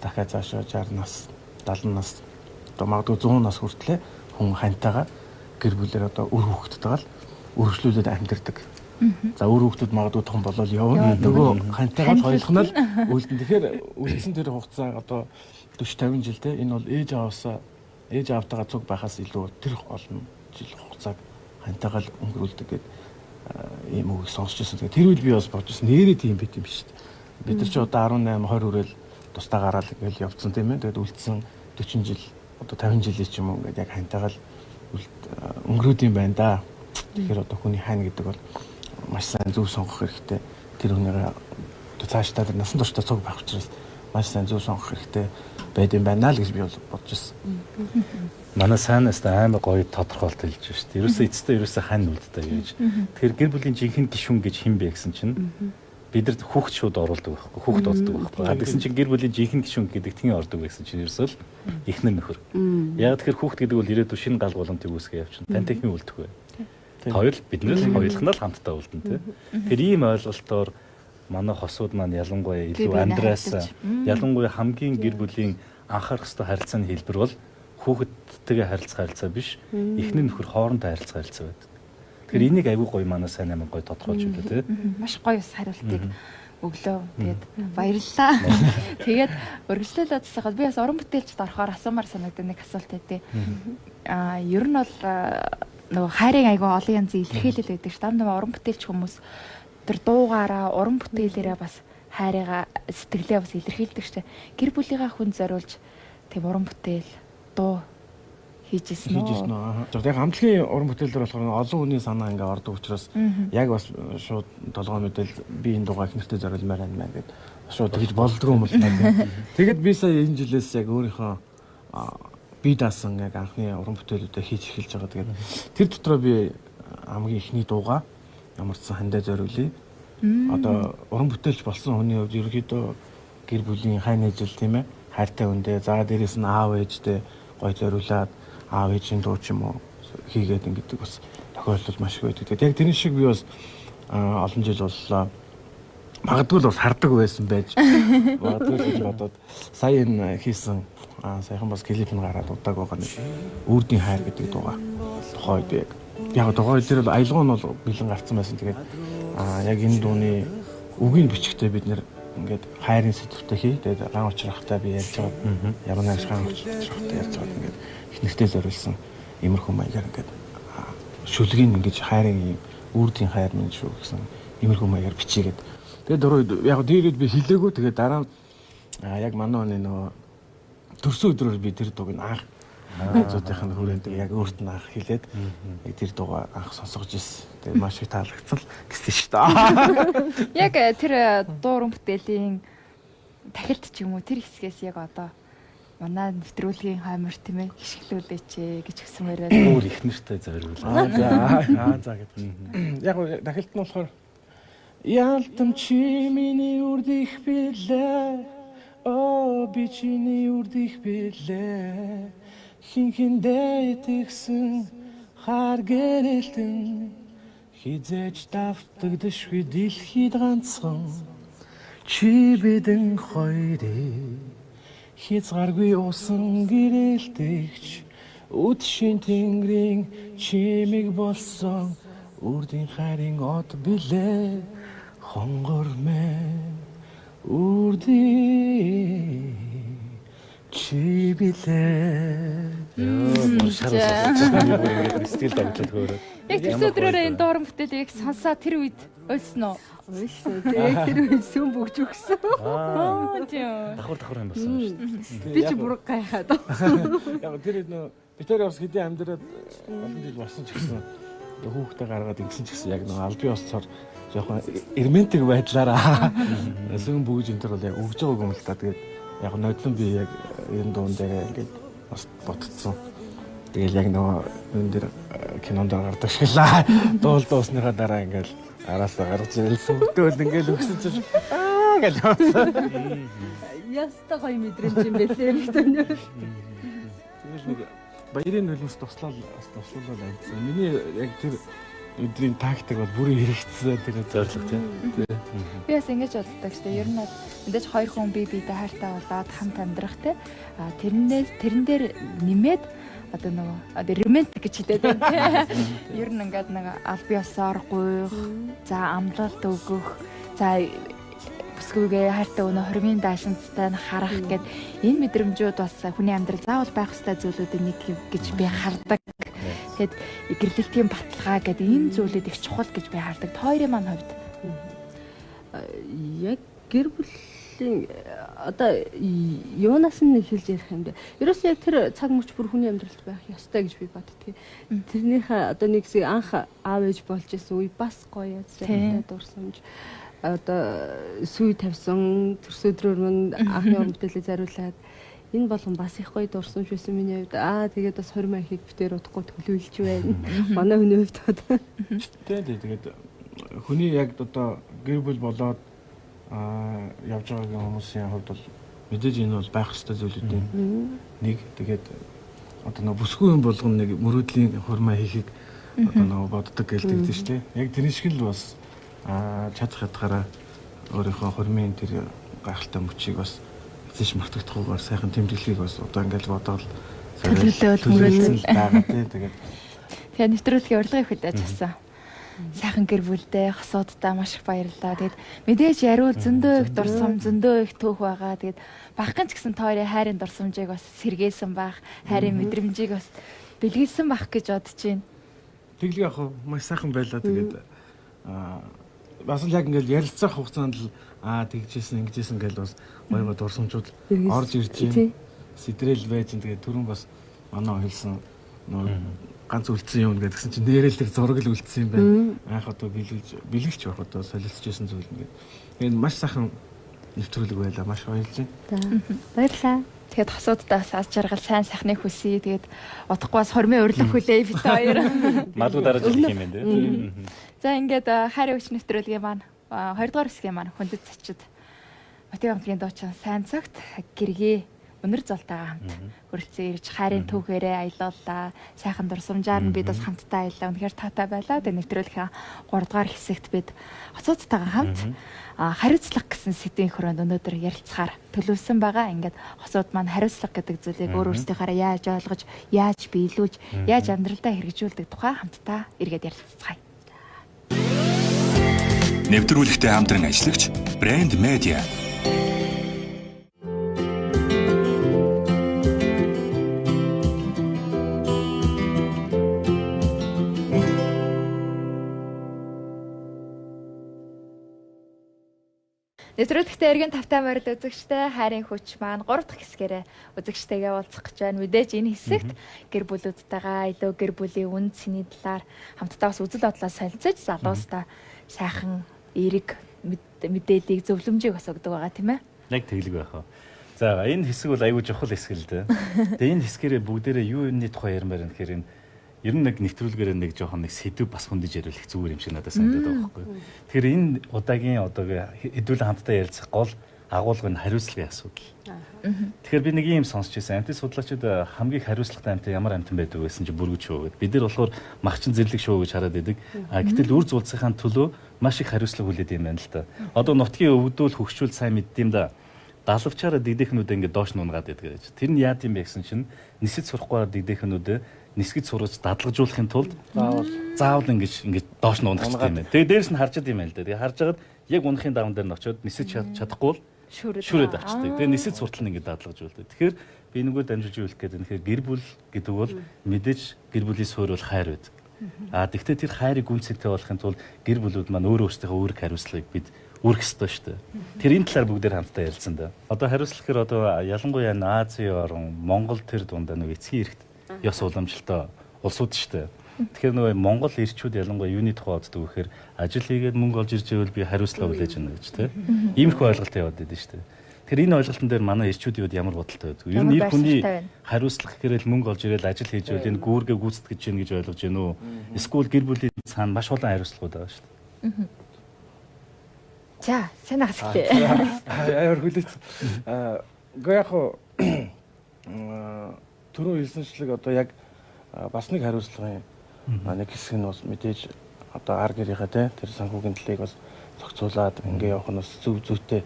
дахиад цаашаа 60 нас 70 нас одоо магадгүй 100 нас хүртлээр хүн хантайгаа гэр бүлээр одоо үр хүүхдтэйгээ л үргэлжлүүлээд амьдардаг. За үр хүүхдүүд магадгүй том болол явна. Нөгөө хантайгаа хоёулах нь л үлдэн. Тэгэхээр үлдсэн тэр хугацаа одоо 40 50 жил те энэ бол ээж аавтайгаа цуг байхаас илүү тэр олон жил хугацааг хантайгаа л өнгөрүүлдэг гэдэг ийм үг сонсч байсан. Тэр үед би бас бодсон нэрээ тийм байт юм биш үү. Бид нар ч одоо 18 20 хүрэл тусдаа гараад ингээл явцсан тийм ээ. Тэгээд үлдсэн 40 жил одоо 50 жилийн ч юм уу ингээд яг хантайгаа л өнгөрөөд юм байна да. Тэгэхээр одоо хүний хань гэдэг бол маш сайн зөв сонгох хэрэгтэй. Тэр хүнийгээ одоо цаашдаа тэр насан туршдаа цуг байх учраас маш сайн зөв сонгох хэрэгтэй байд юм байна л гэж би бол бодож байсан. Манай сайнаас амар гоё тодорхойлт хэлж байна шүү дээ. Ерөөсөө эцэстээ ерөөсөө хань үлддэг гэж. Тэгэхээр гэр бүлийн жинхэнэ гишүүн гэж хэн бэ гэсэн чинь бид нар хүүхд шууд оруулдаг байхгүй. Хүүхд боддог байхгүй. Гэсэн чинь гэр бүлийн жинхэнэ гишүүн гэдэг тэн ордог байсан чинь ерөөсөө л эхнэр нөхөр. Яг тэгэхээр хүүхд гэдэг бол ирээдүйн шинэ гал боломтыг үүсгэж явчихна. Тантай хэн үлдэх вэ? Хоёр л бид нар хоёулахнаа л хамтдаа үлдэн тий. Тэгэхээр ийм ойлголтоор манай хосууд маань ялангуяа илүү амьдраас ялангуяа хамгийн гэр бүлийн анхаарах ёстой харилцааны хэлбэр бол хүүхэдтэйгээ харилцаа биш эхнэр нөхөр хоорондоо харилцаа байдаг. Тэгэхээр энийг аягүй гоё манай сайн амин гоё тодорхойлж өгдөө тий. Маш гоё хариултыг өглөө. Тэгээд баярлалаа. Тэгээд өргөжлөлөөд засахад би бас уран бүтээлчд орохоор асуумаар санагдсан нэг асуулт байдیں۔ Ер нь бол нөгөө хайрын аягүй олон янзын илэрхийлэл байдаг ш. Дам уран бүтээлч хүмүүс тэр дуугаараа уран бүтээлээрээ бас хайрыгаа сэтгэлээ бас илэрхийлдэг ш. Гэр бүлийнхаа хүн зориулж тийм уран бүтээл дуу хийжсэн үү? Яг хамтлагийн уран бүтээлээр болохоор олон хүний санаа ингээ ордог учраас яг бас шууд толгой мэдэл би энэ дуугаа их нэртэй зориулмаар байна гэд шууд тэгж болдгоо юм л байна. Тэгэд би сая энэ жилээс яг өөрийнхөө би даасан яг анхны уран бүтээлүүдээ хийж эхэлж байгаа. Тэгээд тэр дотроо би хамгийн ихний дуугаа ямар ч сан хандаа зориулъя. Одоо уран бүтээлч болсон хүний хувьд ерөөдөө гэр бүлийн хань ижил тийм ээ хайртай хүндээ за дээрэс нь аав ээжтэй гой зориулаад аав ээжийн дуу ч юм уу хийгээд ингэдэг бас тохиолдол маш их байдаг. Тэгээд яг тэр шиг би бас олон жил боллоо. Магадгүй л бас хардаг байсан байж. Магадгүй л бодоод сая энэ хийсэн саяхан бас клип нь гараад удааг байгаа нэг үрдийн хайр гэдэг дууга. Тухайд яг тухай дээр л аялгаа нь бол бэлэн гарцсан байсан. Тэгээд яг энэ дууны үгийн бичгтээ бид нэр ингээд хайрын сэдвтэй хий. Тэгээд ган учрахтай би ярьж байгаа. Ямар нэгэн ган учрахтай ярьж байгаа ингээд их нэртэй зориулсан иймэрхүү маягаар ингээд шүлгийн ингэж хайрын үрдийн хайр мэн шүү гэсэн иймэрхүү маягаар бичигээд. Тэгээд дөрөв яг дээрээ би хэлээгүй. Тэгээд дараа яг манай оны нөгөө төрсөн өдрөөр би тэр дууг анх зүүтийнх нь хүрээнд яг өөрт нь анх хэлээд яг тэр дуугаа анх сонсгож ирсэн. Тэгээд маш их таалагдсан гэсэн шүү дээ. Яг тэр дууран бүтээлийн тахилт ч юм уу тэр хэсгээс яг одоо манай нэвтрүүлгийн хаймар тийм ээ хишгэлүүлээч гэж гисэн мөрөө өөр их нэртэй зориулаа. За гэдэг. Яг тахилт нь болохоор Ялтам чи миний үрд их билээ. Оо би чиний үрд их билээ. Хинхэндээ итгэсэн хар гэрэлтэн хизээж давтагдашгүй дэлхийд ганцхан чи бидэн хоёрыг хязгааргүй усан гэрэлтэгч үдшийн тэнгэрийн чимэг болсон үрдийн хайрын од билээ хонгор мэн үрдийн чи билээ. Яа, шаргал стил дагдлал хөөрөө. Яг тэр өдрөөрөө энэ дууран бүтээлийг сонсоо тэр үед ойлсон уу? Ойлсон. Тэр үед сүм бөгж өгсөн. Тийм. Давхар юм болсон шүү дээ. Би ч буруу гайхаад. Яг тэр нөө битэр бас хэдийн амьдраад олон жил болсон ч гэсэн хүүхдээ гаргаад ингэсэн ч гэсэн яг нэг албан ёсоор жоохон эрмэнтик байдлаараа сүм бөгж энэ төр бол яг өгж байгааг юм л та. Тэгээд яг нодлон би яг энэ дуун дээр ингээд бас бодцсон. Тэгэл яг нөгөө энэ дэр кинонд гардаг шилаа. Дуул дуусныхаа дараа ингээд араасаа гарч ирэлсэн. Тэгэл ингээд өгсөн чинь гэж явсан. Яста гоё мэдрэмж юм байлээ битэнэ. Тэгэл нэг баярын нулимс туслуулаад амьдсан. Миний яг тэр өдрийн тактик бол бүрэн хэрэгцсэн тэр зорилго тийм. Би бас ингэж боддог шүү дээ. Ер нь мэдээж хоёр хүн бие биедээ хайртай болоод хамт амьдрах те. Тэрэн дээр нэмээд одоо нөгөө романтик гэж хэлээд байна. Ер нь ингээд нэг албан ёсоор гуйх, за амлалт өгөх, за бүсгүйгээ хайртай өнөө хормын даашинцтай харах гэд энэ мэдрэмжүүд бас хүний амьдрал заавал байх ёстой зүйлүүдийн нэг гэж би хардаг. Тэгэхэд гэрлэлтийн баталгаа гэдэг энэ зүйлүүд их чухал гэж би хардаг. Хоёрын маань хувьд яг гэр бүлийн одоо юунаас нь хэлж ярих юм бэ? Ерөөсөө яг тэр цаг мөч бүр хүний амьдралд байх ёстой гэж би боддгийг. Тэрнийхээ одоо нэг хэсэг анх аав ээж болж исэн үе бас гоё яцтай дурсамж одоо сүй тавьсан төрсөдрөөр мань анхны уран бүтээлээ зариулаад энэ болгон бас их гоё дурсамж байсан миний хувьд. Тэгээд бас 20 маягийг битээр удахгүй төлөвлөж байна. Манай хүний хувьд одоо. Тэгээд хүний яг одоо гэр бүл болоод явж байгаа хүмүүсийн хувьд бол мэдээж энэ бол байх ёстой зүйлүүдийн нэг. Тэгээд одоо нэг бүсгүй юм болгон нэг мөрөөдлийн хурмаа хийхийг одоо нэг боддог гэлдэг тийм шүү дээ. Яг тэр шиг л бас чадах ятгаараа өөрийнхөө хурмын тэр гайхалтай мөчийг бас эцэж мартагдахгүйгээр сайхан тэмдэглэхийг бас одоо ингээд бодоод төлөвлөлт мөрөөдөл байгаа тийм. Тэгээд нэвтрүүлгийн урилгыг хөдөөж авсан. Сайхан гэр бүлдээ хосуудтай маш их баярлалаа. Тэгээд мэдээж яриул зөндөө их дурсам, зөндөө их түүх байгаа. Тэгээд багхан ч гэсэн тойрын хайрын дурсамжийг бас сэргээсэн байх, хайрын мэдрэмжийг бас бэлгэлсэн байх гэж бодож байна. Тэглэг яг маш сайхан байлаа. Тэгээд бас л яг ингээд ярилцах хугацаанд л тэгжсэн, ингэжсэн гэж бас гоё дурсамжууд орж ирж байна. Сэтрэл байж тэгээд түрүүн бас манай хэлсэн ганц үлдсэн юм гэдгсэн чинь нэрэл тэр зураг л үлдсэн юм байна. Анх одоо бэлгэлж байх одоо солилцчихсэн зүйл ингээд. Тэгээд маш сайхан нэвтрүүлэг байлаа. Маш баярлалаа. Баярлалаа. Тэгээд хосуудтай бас аз жаргал сайн сайхныг хүсье. Тэгээд удахгүй бас хормын урилга хүлээе бит хоёр. Малгуу дарааж ирэх юм байна дээ. За ингээд хайрын хүч нэвтрүүлгийн маань 2 дугаар хэсгийн маань хүндэт зочид Мотив хамтгийн дуучин Сайн цагт гэргээ өнөр золтойгоо хамт хүрэлцэн ирж хайрын түүхээрээ аялууллаа. Сайхан дурсамжаар нь бид бас хамтдаа аяллаа. Үнэхээр таатай байлаа. Тэгээ нэвтрүүлгийн 3 дугаар хэсэгт бид хоцоодтойгоо хамт хариуцлага гэсэн сэдвийн хүрээнд өнөөдөр ярилцахаар төлөвлөсөн байгаа. Ингээд хоцоод маань хариуцлага гэдэг зүйлийг өөр өөрсдийнхаараа яаж ойлгож, яаж биелүүлж, яаж амьдралдаа хэрэгжүүлдэг тухай хамтдаа эргээд ярилццгаая. Нэвтрүүлэгтээ хамтран ажиллагч Brand Media. Нэвтрүүлэгтээ эргэн тавтай морид үзэгчтэй хайрын хүч маань 3 дахь хэсгээрээ үзэгчтэйгээ уулзах гэж байна. Мэдээж энэ хэсэгт гэр бүлүүдтэйгээ илүү гэр бүлийн үн цэний талаар хамтдаа бас үзэл бодлоо солилцож залуустаа сайхан эерэг мэдээллийг зөвлөмжийг бас өгдөг байгаа тийм ээ. Яг тэглэг байх аа. За энэ хэсэг бол аюул чухал хэсэг л дээ. Тэгээ энэ хэсгээрээ бүгдээрээ юу юмны тухай ярмаар юм гэхээр энэ ер нь нэг нэвтрүүлгээрээ нэг жоохон нэг сэдв бас хүндэж ярил их зүгээр юм шиг надад санагдаад байгаа байхгүй. Тэгэхээр энэ удаагийн хэдүүлэн хамтдаа ярилцах гол агуулга нь хариуцлагын асуудал. Тэгэхээр би нэг юм сонсч байсан. Амтны судлаачид хамгийн хариуцлагатай амт ямар амтан байдаг байсан чи бүргэж шоу гэдэг. Бид нар болохоор махчин зэрлэг шоу гэж хараад байдаг. Гэтэл үр зулцсхийн төлөө маш их хариуцлага хүлээдэг юм байна л да. Одоо нутгийн өвдөл хөгшүүл сайн мэддэм да. Далавчаараа дэгдэхнүүдээ ингээд доош нунгаад байдаг гэж. Тэр нь яад юм бэ гэсэн чинь нисэж сурахгүйгээр дэгдэхнүүдээ нисгэж сурж дадлагжуулахын тулд заавал ингэж доош нь унах хэрэгтэй юм байна. Тэгээ дээрэс нь харчад юм байна л да. Тэгээ харж агаад яг унахын даван дээр нь очиод нисэж чадахгүй бол шүрээд авчдаг. Тэгээ нисэж суртал нь ингэж дадлагжуулдаг. Тэгэхээр би нөгөө дамжуулж юу хэлэх гээд байна. Тэгэхээр гэр бүл гэдэг бол мэдээж гэр бүлийн суурь бол хайр байдаг. Тэгвэл тэр хайрыг гүнзгийтэй болохын тулд гэр бүлүүд маань өөрөө өөрсдийнхөө үүрэг хариуцлагыг бид үүрэх ёстой шүү дээ. Тэр энэ талаар бүгдээр хамтдаа ярилцсан да. Одоо хариуцлах гэхээр одоо ялангуяа Азийн орн, Монгол тэр дундаа нэг эцгийн эрхт ёс уламжлалтай улсууд шүү дээ. Тэгэхээр нөгөө Монгол ирчүүд ялангуяа юуны тухай боддог гэхээр ажил хийгээд мөнгө олж ирж байвал би хариуцлага хүлээж өгнө гэж тийм. Иймэрхүү ойлголт яваад байдаг шүү дээ. Тэгэхээр энэ ойлголтын дээр манай ирчүүдийн хувьд ямар бодолтой байдаг вэ? Ер нь ир хүний хариуцлага гэхээр мөнгө олж ирээд ажил хийж байвал энэ гүүргээ гүйцэтгэж гин гэж ойлгож байна уу? Эсвэл гэр бүлийн цаана маш олон хариуцлагууд байгаа шүү дээ. За, сайн асуултээ. Аяар хүлээц. Гэхдээ яг түрүү хэлсэнчлэг одоо яг бас нэг хариуцлагын нэг хэсэг нь бас мэдээж одоо ар гэрийнхаа тэр санхүүгийн төлөйг бас зохицуулаад ингээ явах нь бас зөв зүйтэй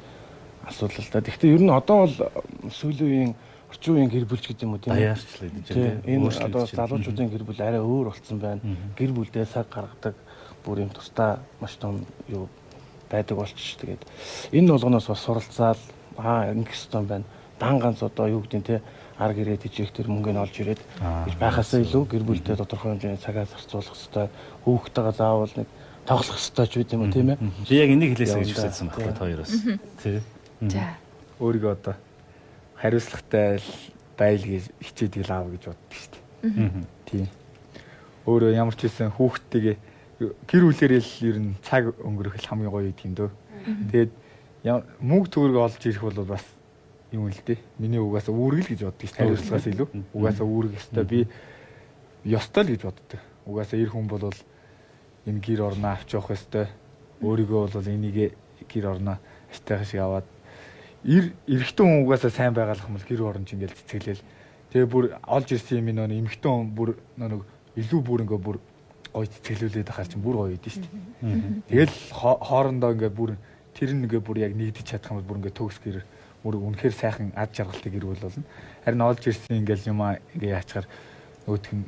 асуудал л да. Гэхдээ ер нь одоо бол сүүлийн үеийн орчин үеийн гэр бүлч гэдэг юм уу тийм ээ. Энэ одоо залуучуудын гэр бүл арай өөр болсон байна. Гэр бүлдээ цаг гаргадаг бүр юм тусдаа маш том юу байдаг болчих. Тэгээд энэ болгоноос бас суралцаад ингэх ёстой байна. Дан ганц одоо юу гэдэг нь те ар гэрээ тижээх тэр мөнгөний олж ирээд гэж байхасаа илүү гэр бүлдээ тодорхой хэмжээний цагаа зарцуулах ёстой. Хүүхдтэйгээ заавал нэг тоглох ёстой ч үгүй юм тийм ээ. Би яг энийг хэлээсэй гэж хүссэн байхгүй хоёроос. Тий. За өөрийгөө одоо хариуцлагатай байл гэж хичээдэг л аав гэж боддог шүү дээ. Тийм. Өөрөө ямар ч хэлсэн хүүхдтэйгээ гэр бүлээрээ л ер нь цаг өнгөрөх л хамгийн гоё юм дөө. Тэгээд мөнгө төгрөг олж ирэх бол бас юм л дээ. Миний угаасаа үүрэг л гэж боддог шүү дээ. Хариуцлагаас илүү. Угаасаа үүрэг ёстой. Би ёстой л гэж боддог. Угаасаа эр хүн бол энэ гэр орноо авч явах ёстой. Өөрийгөө бол энийг гэр орноо аштайхан шиг аваад эрэгтэй хүн угаасаа сайн байгаалах юм бол гэр орон ч ингээл цэцгэлээл. Тэгээ бүр олж ирсэн юм нөө эмэгтэй хүн бүр нэг илүү бүр ингээ бүр гоё цэцгэлүүлээд ахаар чинь бүр гоё идэв шүү дээ. Тэгэл хоорондоо ингээ бүр тэр нэгэ бүр яг нэгдэж чадах юм бол бүр ингээ төгс гэр бүр үнэхээр сайхан ад жаргалтай гэр бүл болно. Харин олж ирсэн ингээл юм ингээ яачаар нөгөөх нь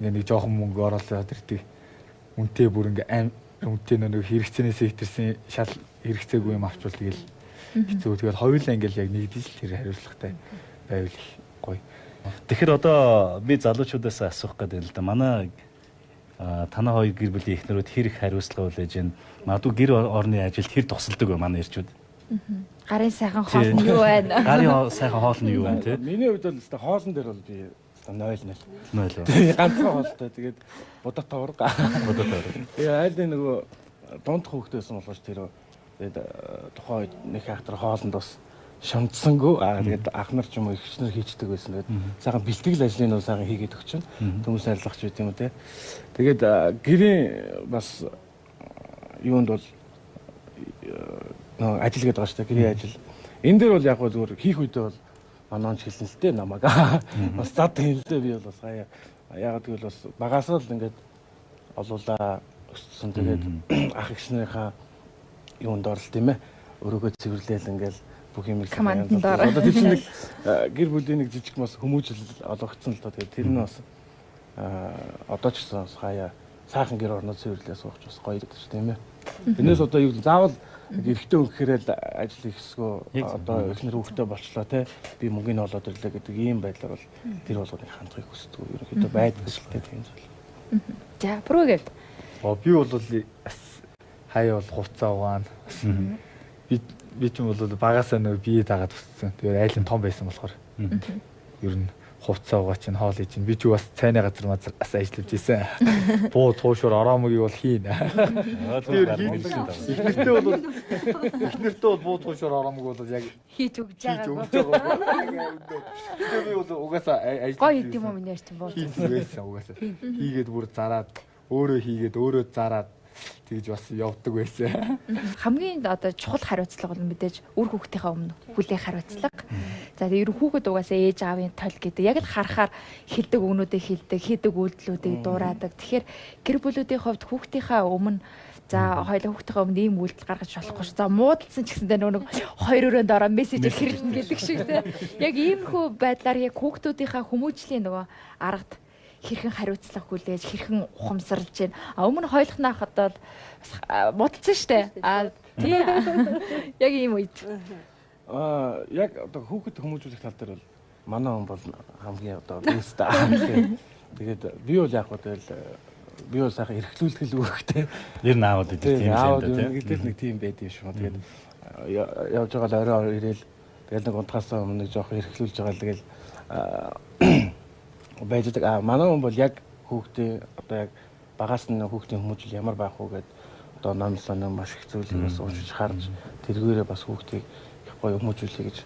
ингээ нэг жоохон мөнгө оруулаад ирдэг. Үнтэй бүр ингээ аим үнтэй нэг хэрэгцээнээс хэтэрсэн шал хэрэгцээгүй юм авчвал тэгэл хэцүү. Тэгэл хоёулаа ингээл яг нэгдэж л тэр хариуцлагатай байвал их гоё. Тэгэхээр одоо би залуучуудаас асуух гэдэг юм л да. Манай танаа хоёр гэр бүлийн эхнэрүүд хэрэг хариуцлага хүлээж байна. Магадгүй гэр орны ажилд хэр тусалдаг вэ манай ирчүүд? Гарын сайхан хоол нь юу байна? Гарын сайхан хоол нь юу байна те? Миний хувьд бол хоолн дээр бол би 0 0. Ганцхан хоолтой. Тэгээд будаа тавраг. Будаа тавраг. Айл нөгөө дунд хөөхтэй байсан болохоос тэр тэгээд тухайн үед нэг хахтар хоолнд бас шамдсангүй тэгээд анхнар ч юм уу ихчнэр хийчдэг байсан. Тэгээд сайхан бэлтгэл ажлыг нөө сайхан хийгээд өгч чинь хүмүүс арилгах ч үт юм те. Тэгээд гэрийн бас юунд бол ажил гэдэг байгаа шүү дээ. Гэрийн ажил. Энэ дээр бол яг зүгээр хийх үедээ бол манай онч хэлсэн л дээ намайг. Бас зад хэлдэ би бол бас хаяа яагаад гэвэл бас багасаа л ингээд олуулаа өссөн. Тэгээд ах эгчнэрийнхаа юунд орл тийм ээ. Өрөөгөө цэвэрлээл ингээд бүх юм командаар. Одоо тийм нэг гэр бүлийн нэг жижиг бас хүмүүжил олгогдсон л доо. Тэгээд тэр нь бас одоо ч гэсэн бас хаяа сайхан гэр орноо цэвэрлээ суух бас гоё гэдэг чинь тийм ээ. Энэс одоо юу заавал эрэгтэй хүн гэхээрэл ажил ихсгөө одоо эхнэр хүүхдээ болчлоо те би мөнгөний олоод ирлээ гэдэг ийм байдлаар бол тэр болгоныг хандахыг хүсдэг ерөнхийдөө байдаг л тийм зүйл. За прогт. Би бол хаяа бол хувцас угаана. Би ч юм бол багасаа нөгөө бие дагаад өссөн. Тэгээд айлын том байсан болохоор ер нь хувцас угаа чинь хоол ий чинь би ч бас цайны газар бас ажиллаж исэн. Буу туушуур ороомыг бол хийн. Эхнэртээ бол буу туушуур ороомыг бол яг хийж өгч байгаа. Би бол угаасаа ажиллаж гоё идэм юм яар чинь буу. Хийсэн угаасаа. Хийгээд бүр зараад өөрөө хийгээд өөрөө зараад тэгж бас явдаг байсан. Хамгийн одоо чухал хариуцлага бол мэдээж үр хүүхдийнхээ өмнө хүлээх хариуцлага. За тэр хүүхэд угаасаа ээж аавын тол гэдэг яг л харахаар хэлдэг өгнүүдийг хэлдэг, хийдэг үйлдэлүүдийг дуурайдаг. Тэгэхээр гэр бүлүүдийн хувьд хүүхдийнхээ өмнө за хоёул хүүхдийнхээ өмнө ийм үйлдэл гаргаж болохгүй ш. За муудалсан ч гэсэндээ нэг хоёр өрөөнд ороо мессеж хэрхэн гэлдэг шиг те. Яг иймэрхүү байдлаар яг хүүхдүүдийнхээ хүмүүжлийн нөгөө аргад хэрхэн хариуцлага хүлээж хэрхэн ухамсарлж байна. Өмнө хойлохнаа хадаад муудалсан штэ. Тийм. Яг ийм үед. Яг одоо хүүхэд хүмүүжүүлэх тал дээр бол манай хүн бол хамгийн одоо бэст. Тэгээд би бол яг тэгэл би бол сайхан эрхлүүлэх л үүрэгтэй. Ер нь аавд гэдэг тийм юм байна. Тэгэл нэг тийм байд юм шүү. Тэгээд явж байгаа л орой ирээл тэгэл нэг унтахаасаа өмнө жоох эрхлүүлж байгаа л тэгэл байждаг. Манай хүн бол яг хүүхдээ одоо яг багаас нь хүүхдийн хүмүүжил ямар байх вэ гэдэг одоо номлоо маш их зүйлээс уучиж харж тэргээрээ бас хүүхдийг их гоё хүмүүжүүлэе гэж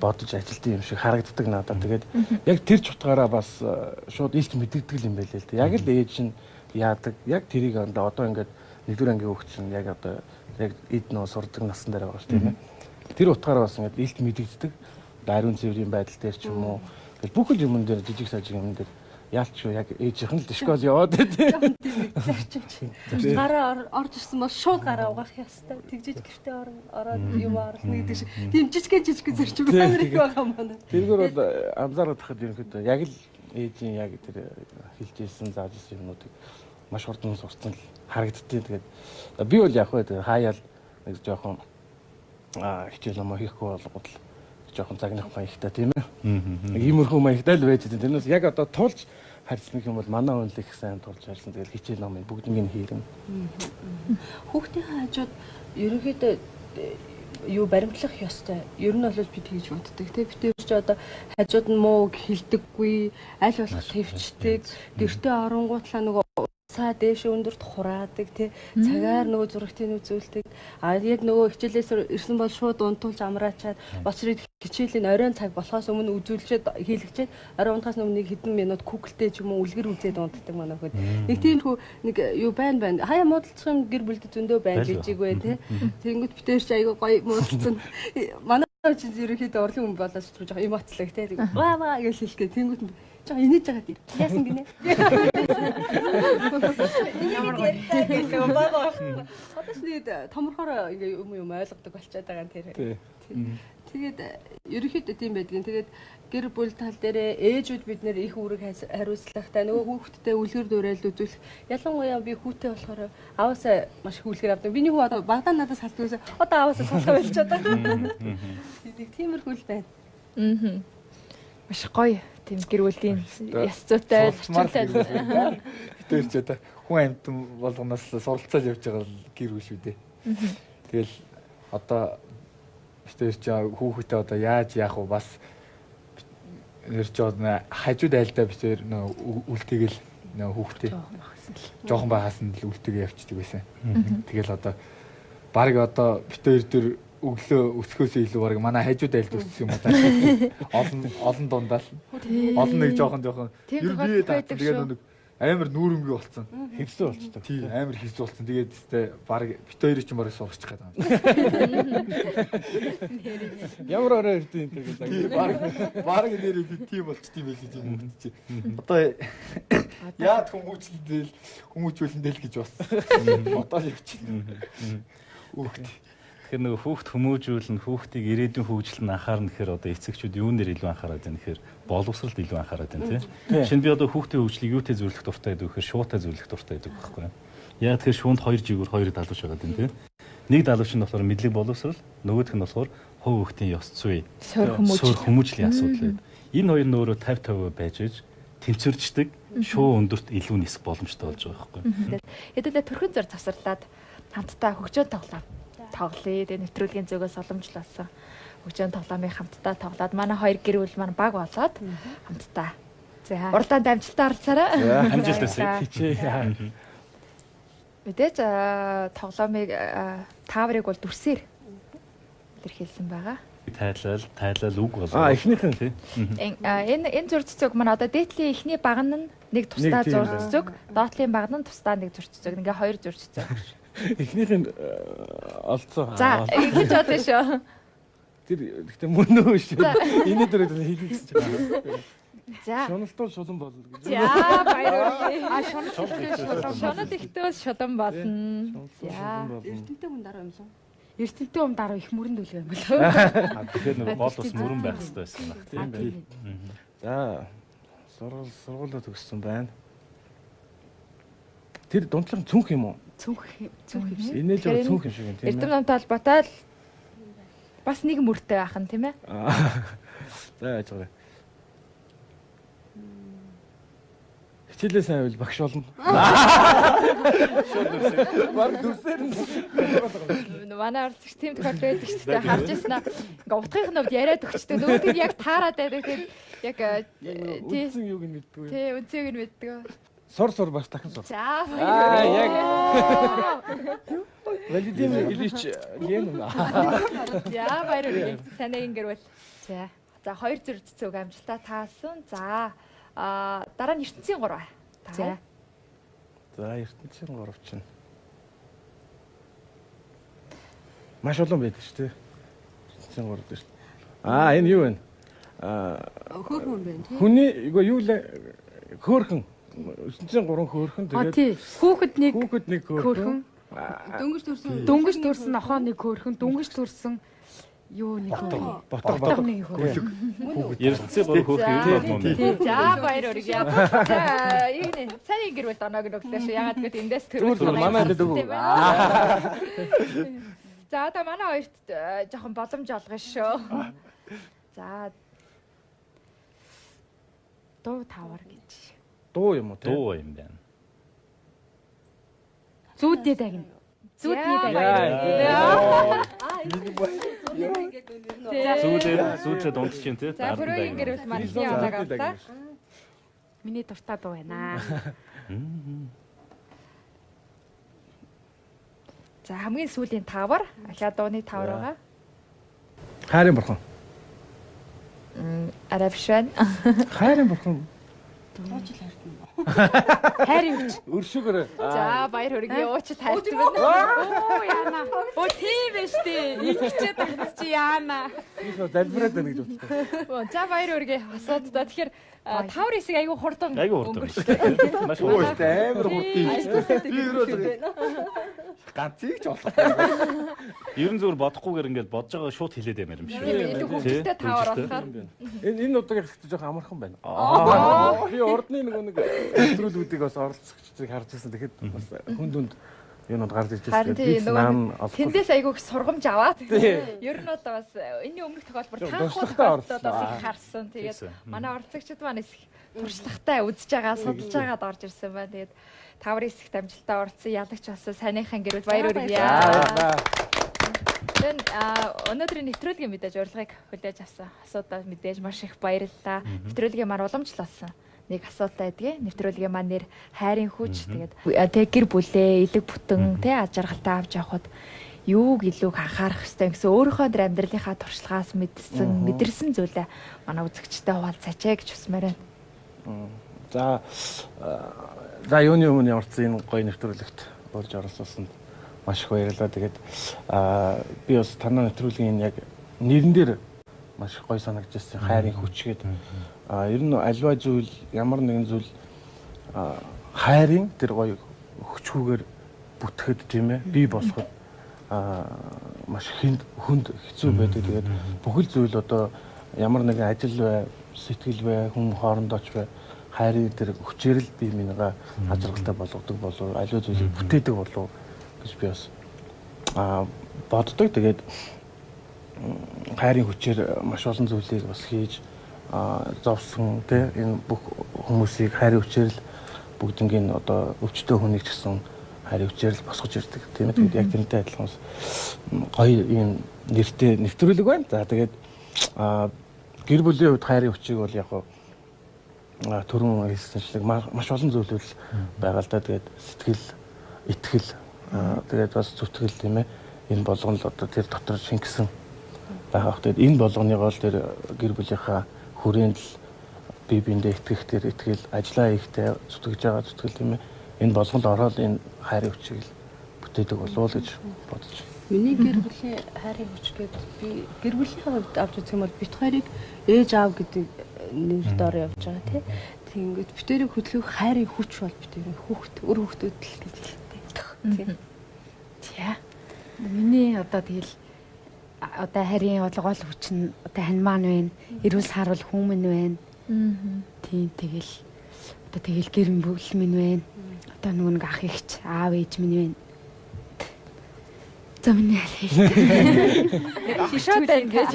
бодож ажилтсан юм шиг харагддаг надад. Тэгээд яг тэр ч утгаараа бас шууд илт мэддэг юм байлээ л дээ. Яг л ээж нь яадаг. Яг тэрийг одоо ингээд нэгдүгээр ангийн хүүхд чинь яг одоо яг эд нөө сурдаг насн дээр байгаа ш тийм ээ. Тэр утгаараа бас ингээд илт мэдэгддэг. Ариун цэврийн байдал дээр ч юм уу бүх л юмн дээр жижиг сажиг юм дээр яалч яг ээжийнх нь л школ яваад тийм тийм. Гараа орж ирсэн бол шууд гараа угаах ястай. Тэгжиж гэртээ ороод юм орлно гэдэг шиг. Тийм жижиг зарчим амар их байгаа маань. Тэргээр бол анзаараад тахад ерөнхийдөө яг л ээжийн яг тэр хэлж ирсэн зааж ирсэн юмнуудыг маш хурдан сурсан л харагддیں۔ Тэгээд би бол яг хөө хаяал нэг жоохон хичээл юм хийхгүй болгоод л жоохон загнах маягтай тийм ээ. Иймэрхүү маягтай л байж байгаа. Тэрнээс яг одоо тулж харьцах юм бол манай хүн л их сайн тулж харьцсан. Тэгэл хичээл номыг бүгднийг хийрнэ. Хүүхдийн хажууд ерөнхийдөө юу баримтлах ёстой. Ер нь бол би тэгж боддог. Тэ битэр ч одоо хажууд нь муу хэлдэггүй, аль болох твчдэг. Гэртээ оронгуутлаа нөгөө цаа дээш өндөрт хураадаг тий цагаар нөгөө зурагтын үзүүлдэг яг нөгөө хичээлээс ирсэн бол шууд унтуулж амраачаад бочрыг хичээлийн оройн цаг болохоос өмнө үзүүлчихэд хийлгчихэд орой унтахаас өмнө хэдэн минут күгэлтэй ч юм уу үлгэр үзээд унтдаг манай хөхөд нэг тиймэрхүү нэг юу байна хаяа муудалцах юм гэр бүлд зөндөө байна гэж ийгвэ тий тэгэнгүүт битэр ч айгаа гоё муудалцсан манай чинь ерөнхийдөө орлон хүн болоод ч жоохон эмоцлог тий ваа гэж хэлдэг тэгэнгүүт жоо инээж байгаа тийм. Яасан гинэ? Ямар гоё хэлээ баа. Одоо ч нэг томорхоор ингээ юм ойлгодог болчиход байгаа тэр. Тэгээд ерөнхийдөө тийм байдгийн. Тэгээд гэр бүл тал дээр ээжүүд бид нэр их үүрэг хариуцлагатай нөгөө хүүхдтэй үлгэр дуурайл үзүүлэх. Ялангуяа би хүүтэй болохоор ааваасаа маш их үлгэр авдаг. Биний хүү одоо багадаа надаас салдгүйсэн. Одоо ааваасаа салхаа болчиход байгаа. Тиймэрхүү л байна. Маш гоё. Тийм гэр бүлийн яс зүйтэй зурчилтай. Тэр ч одоо хүн амьтан болгоноос суралцаад явж байгаа гэр бүл шүү дээ. Тэгэл одоо тэр ч хүүхдээ одоо яаж яах вэ бас нэр ч хажууд айлдаа битэр үлтэйгэл хүүхдээ жоохон багаас нь л үлтэйгээ явчихдаг байсан. Тэгэл одоо баг одоо битэр дээр өглөө өсөхөөс илүү баг манай хажууд айлд өссөн юм уу та олон дундаа л олон нэг жоохон ер нь би тэгээд нэг амар нүүрэмгүй болсон. Хэвсээ болчихсон. Тийм амар хэвсээ болсон. Тэгээд тест баг бит хоёрыг ч барыг сургачих гээд байна. Ямар орой ирдэ энэ гэдэг. Баг нэрээ би тийм болчтой юм байл гэж юм чи. Одоо яад хүмүүжүүлэндэл гэж бассан. Одоо л явчихна. Хүүхд. Тэгэхээр нөгөө хүүхд хүмүүжүүлэн хүүхдийг ирээдүйн хөгжил нь анхаарна гэхээр одоо эцэгчүүд юунээр илүү анхаарат байна гэхээр боловсролд илүү анхаарат байна тийм. Шинэ би одоо хүүхдийн хөгжлийг юутай зөвлөх дуртай байдаг гэхээр шуутай зөвлөх дуртай байдаг байхгүй юу? Яа тэгэхээр шуунд 2 жигүүр 2 далууч байгаа тийм тийм. Нэг далууч нь болохоор мэдлэг боловсрол, нөгөөх нь болохоор хувь хүүхдийн ёс зүй, суурь хүмүүжлийн асуудал байдаг. Энэ хоёр нь өөрөө 50-50 байж иж тэнцвэрчдэг, шуу өндөрт илүү нисэх боломжтой болж байгаа байхгүй юу? Хэдүүлээ төрхөн зөр завсарлаад хамтдаа хөгжөөн тоглоо. Тоглоё. Тэгээ нэвтрүүлгийн зүгээс боломжлолсон. Хөгжөөн тоглоомыг хамтдаа тоглоод манай хоёр гэр бүл маань баг болоод хамтдаа. За. Уралдаанд амжилттай оролцоорой. Амжилттай хичээ. Мэдээж тоглоомыг тааврыг бол дүрсээр илэрхийлсэн байгаа. Тайлал үг болоо. Эхнийх нь тий. Энэ зурц цог маань одоо дээдлийн эхний баг нь нэг тусдаа зурц цог, доотлын баг нь тусдаа нэг зурц цог. Ингээ хоёр зурц цог. Эхнийх нь олцоо. За, ингэж бодсон шүү. Тэр гэхдээ мөн нөө шүү. Энэ дөрөв хийлгэсэн чинь. За. Шуналтаа шулан болно гэж. За, баярлалаа. Шунал ихтэй шулан болно. За. Эрдэнэтэй хүн дараа юм лу. Эрдэнэтэй хүн дараа их мөрөнд үлгэн юм болов. Тэгэхээр нөгөө гол ус мөрөн байх хэрэгтэй байсан юм байна. За. Сургуулаа төгссөн байна. Тэр дундлага цүнх юм уу? Цүнх юм шиг. Инээж байгаа цүнх юм шиг юм тийм ээ. Эрдэм намтай холбоотой л бас нэг мөртэй байх нь тийм ээ. За яаж байгаа. Хичээлээ сайн байвал багш болно. Баг дүрсээр нь. Манай орцогч тийм тохиолдол байдаг шүү дээ. Харж ирсэн аа. Ингээ утгын хувьд яриад өгчдөг. Нөгөөдгийг яг таарад байдаг. Тэгээд яг үндсэн юуг нь мэддэг. Тий, үндсийг нь мэддэг. Сур бас дахин сур. За. Яг. Валидим Ильич Ленин. За баярлалаа. Санаагийн гэрвэл. За хоёр зүрх цэцэг амжилтаа таасан. За дараа нь ертөнцийн 3. За. За ертөнцийн 3 чинь. Маш олон байдаг шүү дээ. Ертөнцийн 3 дээр. Энэ юу вэ? Хөөрхөн байна тий. Хүний юу л хөөрхөн. Ертөнцийн 3 хөөрхөн тэгээд хүүхэд нэг хөөрхөн. Дөнгөж төрсөн нохоо нэг хөөрхөн, дөнгөж төрсөн юу нэг ботго нэг хөөрхөн. Ертөнцийн 3 хөөрхөн юм бол мөн. За баяр үргэлж. За ийм сайн гэрвэл оноог нүглээш. Ягаад гэвэл эндээс төрөл манай дэдэг үү. За одоо манай хоёрт жоохон боломж олгоно шүү. За дуу тавар гэж. Дуу юм уу те? Дуу юм байна. Зүүдний дагна. Зүүдний дагна. Зүүдээ дундч чинь те. За бүрийн гэрэл маань яваад авлаа. Миний дуртай дуу байна. За хамгийн сүүлийн тавар, ахаа дууны тавар байгаа. Хайрын бурхан. Арабшан. Хайрын бурхан. Дуучил хайртан. Хайрын хүч. Өршөөгөр. За баяр хүргэе. Уучид хайртай байна. Оо яана. Оо тийм ээ штэ. Ингэчээ тагц чи яана. Би залбираад байна гэж бодсон. За баяр хүргэе. Асууддаа. Тэгэхээр тавар хэсэг айгүй хурдан. Өнгөрчлээ. Маш хурдан. Амар хурдан. Би ганцыг ч болох. Ерөн зүгээр бодохгүйгээр ингээд бодож байгаа шууд хэлээд ямаар юм шүү. Илүү хөвгөлтэй тавар болохоор. Энэ удаагийн хэсэг жоохон амархан байна. Би урдны нэг нэвтрүүлгүүдийг бас оролцогчдыг харж ирсэн. Тэгэхэд бас хүнд юунууд гарч ирж байсан. Тэндээс айгүй сургамж аваад. Ер нь одоо бас энэний өмнөх тохиолбол таахад одоо их харсан. Тэгээд манай оролцогчид маань туршлагатай үзэж байгаа, судалж байгаад орж ирсэн байна. Тэгээд тавар хэсэгт амжилттай орсон ялагч болсон санийхан гэрэл баяр хүргэе. Тэн өнөөдрийн нэвтрүүлгийн мэдээж урилгыг хүлээж авсан. Асуудал мэдээж маш их баярлалаа. Нэвтрүүлгийн маань уламжлалсан. Нэг асуулт байдгийг. Нэвтрүүлгийн маань нэр хайрын хүч. Тэгээд гэр бүлээ, элэг бүтэн, аж аргалтай авч явахад юуг илүү анхаарах хэрэгтэй гэсэн өөрийнхөө амьдралынхаа туршлагаас мэдэрсэн зүйлээ манай үзэгчтэй хуваалцаач гэж хүсмээр байна. За юуны өмнө ямар ч энэ гоё нэвтрүүлэгт урьж оролцуулсанд маш их баярлалаа. Тэгээд би бас танай нэвтрүүлгийн яг нэрэн дээр маш гоё санагдчихсан. Хайрын хүч гэдэг. Ер нь альва зүйл ямар нэгэн зүйл хайрын тэр гоё хүчгүйгээр бүтгэхэд тийм ээ бий болоход маш хүнд хэцүү байдаг. Тэгээд бүхэл зүйл одоо ямар нэгэн ажил бай, сэтгэл бай, хүн хоорондооч бай хайрын тэр хүчээр л бие минийгаа хазаргалтай болгодог болов аливаа зүйлийг бүтээдэг болов гэж би бас боддог. Тэгээд хайрын хүчээр маш олон зүйлийг бас хийж зовсон тий энэ бүх хүмүүсийг хайрын хүчээр л бүгднийг одоо өвчтөө хүнийг ч гэсэн хайрын хүчээр л босгож ирдэг тийм ээ. Тэгээд яг тэрнтэй адилхан бас гоё ийм нэртэй нэвтрүүлэг байна. За тэгээд гэр бүлийн хувьд хайрын хүчийг бол яг түрүүн хэлсэнчлэг маш олон зүйлүүд байгаа л да. Тэгээд сэтгэл, итгэл, тэгээд бас зүтгэл тийм ээ. Энэ болгон л одоо тэр дотор шингэсэн байгаа. Тэгээд энэ болгоныг бол тэр гэр бүлийнхаа хүрээнд л бие биендээ итгэх тэр итгэл, ажиллаа хийхдээ зүтгэж байгаа зүтгэл тийм ээ. Энэ болгонд ороод энэ хайрын хүчийг л бүтээдэг болов уу гэж бодож байна. Миний гэр бүлийн хайрын хүч гэдэг би гэр бүлийнхээ хувьд авч үзэх юм бол бит хоёрыг ээж аав гэдэг нэр доор явж байгаа тийм. Тэгэнгүүт битэрийг хөдөлгөх хайрын хүч бол битэрийн хүүхд өр хүүхдүүд л гэж хэлдэг. Тийм. Миний одоо тэгэл одоо харийн гол хүч нь одоо хань маань байна. Эрүүл саарвал хүмүүн байна. Тийм тэгэл одоо тэгэл гэр бүл минь байна. Одоо нөгөө нэг ах ихч аав ээж минь байна. За миний Шишөөтэй ингэж.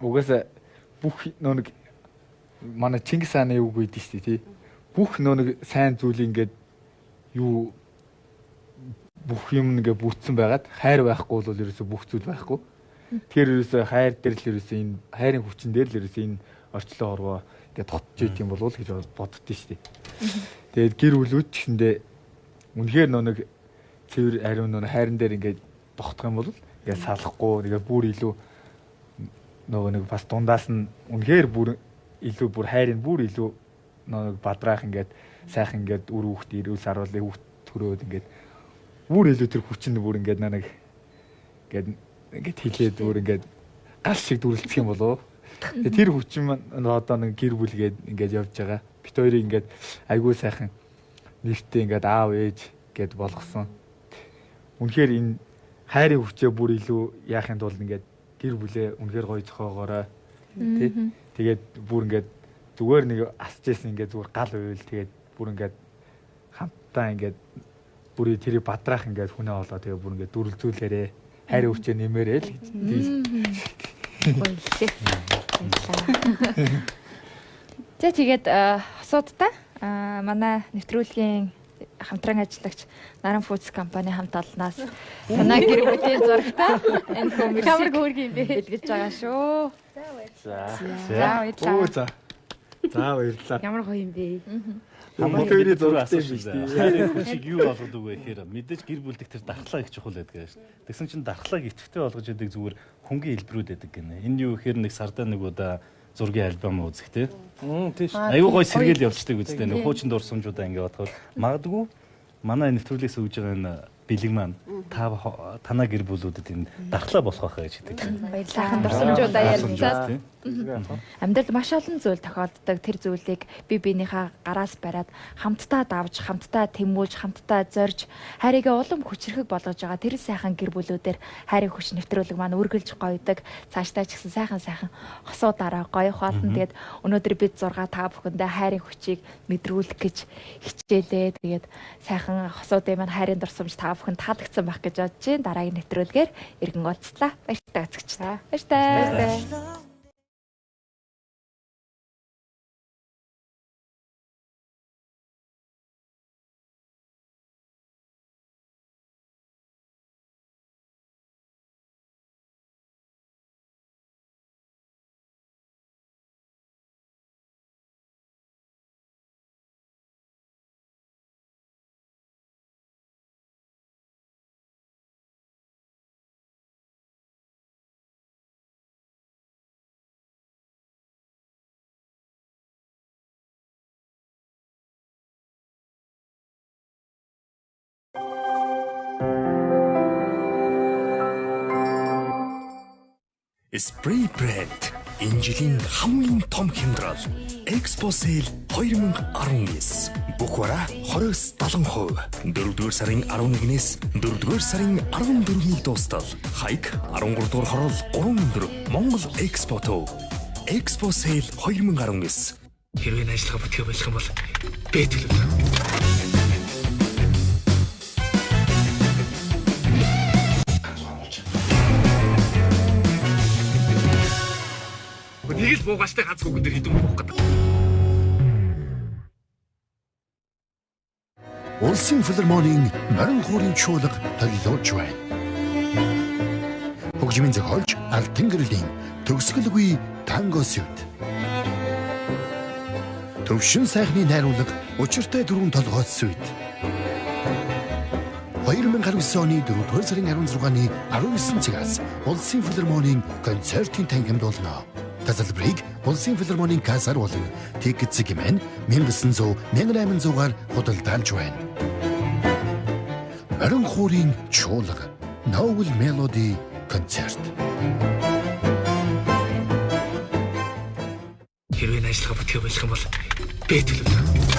Угаасаа бүх нэг манай Чингис хааны үг үйдэж штий тий. Бүх нэг сайн зүйл ингээд юу бүх юм ингээ бүтсэн байгаад хайр байхгүй бол ерөөсө бүх зүйл байхгүй. Тэр ерөөсө хайр дээр л ерөөсө энэ хайрын хүчин дээр л ерөөсө энэ орчлон хорвоо ингээ тотж ийт юм болов уу гэж боддөө штий. Тэгээд гэр бүлүүд ч гэсэндээ үнэхээр нэг цэвэр ариун нэг хайран дээр ингээд тогтох юм бол ингээд салахгүй нэгэ бүр илүү нөгөө нэг бас дундаас нь үнэхээр бүр илүү бүр хайрын бүр илүү нэг бадраах ингээд сайхан ингээд үр хүүхд ирүүл саруулын хүүхд төрөөд ингээд бүр илүү тэр хүчин бүр ингээд нэг ингээд хилээд бүр ингээд гал шиг дүрлцэх юм болов. Тэр хүчин одоо нэг гэр бүлгээд ингээд явж байгаа. Бит хоёрыг ингээд айгүй сайхан нэртэй ингээд аав ээж гэд болгосон. Үнэхээр энэ хайрын хүчээ бүр илүү яахын тулд ингээд гэр бүлээ үнэхээр гоё зохиогоорой. Тэ. Тэгээд бүр ингээд зүгээр нэг асчээсэн ингээд зүгээр гал уйл тэгээд бүр ингээд хамтдаа ингээд бүр тэрийг бадраах ингээд хүнээ олоо тэгээд бүр ингээд дүрлзүүлээрээ хайрын хүчээ нэмээрээ л гэж. За тэгээд хосуудтай манай нэвтрүүлгийн хамтран ажиллагч Наран Foods компани хамт олноос манай гэр бүлийн зурагтай энэ хүмүүс ямар хөөргий юм бэ хэлгэж байгаа шүү. За баярлалаа. Ямар гоё юм бэ? Хамгийн хоёрын зурагтай биш тийм. Хайрын хүчийг юу болгодог вэ гэхээр мэдээж гэр бүлдэх тэр дархлаа их чухал байдаг шүү дээ. Тэгсэн чинь дархлааг идэвхтэй болгож яадаг зүгээр хүнгийн хэлбэрүүд байдаг гинэ. Энэ юу гэхээр нэг сардаа нэг удаа зургийн альбом үзэх тий. Тийм шүү. Аюу гой сэргээл явждаг үстэй нэг хуучин дурсамжуудаа ингэ бодоход магадгүй манай нэвтрүүлгээс өгж байгаа энэ бэлэг маань танаа гэр бүлүүдэд энэ дархлаа болох байхаа гэж хэлдэг. Баярлалаа дурсамжуудаа ярилцаад амьдралд маш олон зүйл тохиолддог. Тэр зүйлийг бие биенийхээ гараас бариад хамтдаа давж, хамтдаа тэмүүлж, хамтдаа зорж, хайрыгаа улам хүчрхэг болгож байгаа тэр сайхан гэр бүлүүдээр хайрын хүч нэвтрүүлэг маань үргэлж гоёдаг. Цаашдаа ч гэсэн сайхан хосуудаараа гоё хоолн. Тэгээд өнөөдөр бид 6 та бүхэндээ хайрын хүчийг мэдрүүлэх гэж хичээлээ. Тэгээд сайхан хосуудын маань хайрын дурсамж та бүхэнд таалагдсан байх гэж бодож байна. Дараагийн нэвтрүүлгээр иргэн уулзлаа. Баяртай үзэгчдээ. Баяртай. Spray Brand энэ жилийн хамгийн том хямдрал Expo Sale 2019 бүх бараа 20-70%. 4-р сарын 11-ээс 4-р сарын 14-ний дуустал хаяг 13-р хорол 3 өндөр Монгол Экспото. Expo Sale 2019. Хэрвээ ажиллагаа бүтгэх болох юм бол би төлөвлөе. Нэг л буугааштай ганц хүүхэд дээр хэдэн буух гэдэг. Улсын филармонийн морин хуурын чуулга төлөвлөж байна. Хөгжмийн зохиолч Алтан гэрлийн төгсгөлгүй танго сүд. Төвшин сайхны найруулга учиртай дөрвөн толгойц сүд. 2019 оны 4-р сарын 16-ны 19 цагаас Улсын филармонийн концертын тангимд болно. Тазалбарыг Улсын филармонийн кассаар болон Ticket Segment 1900 1800-аар худалдаалж байна. Морин хуурын чуулга Novel Melody концерт. Хэрвээ ажиллагаа бүтгэх болох юм бол би төлөвлөе.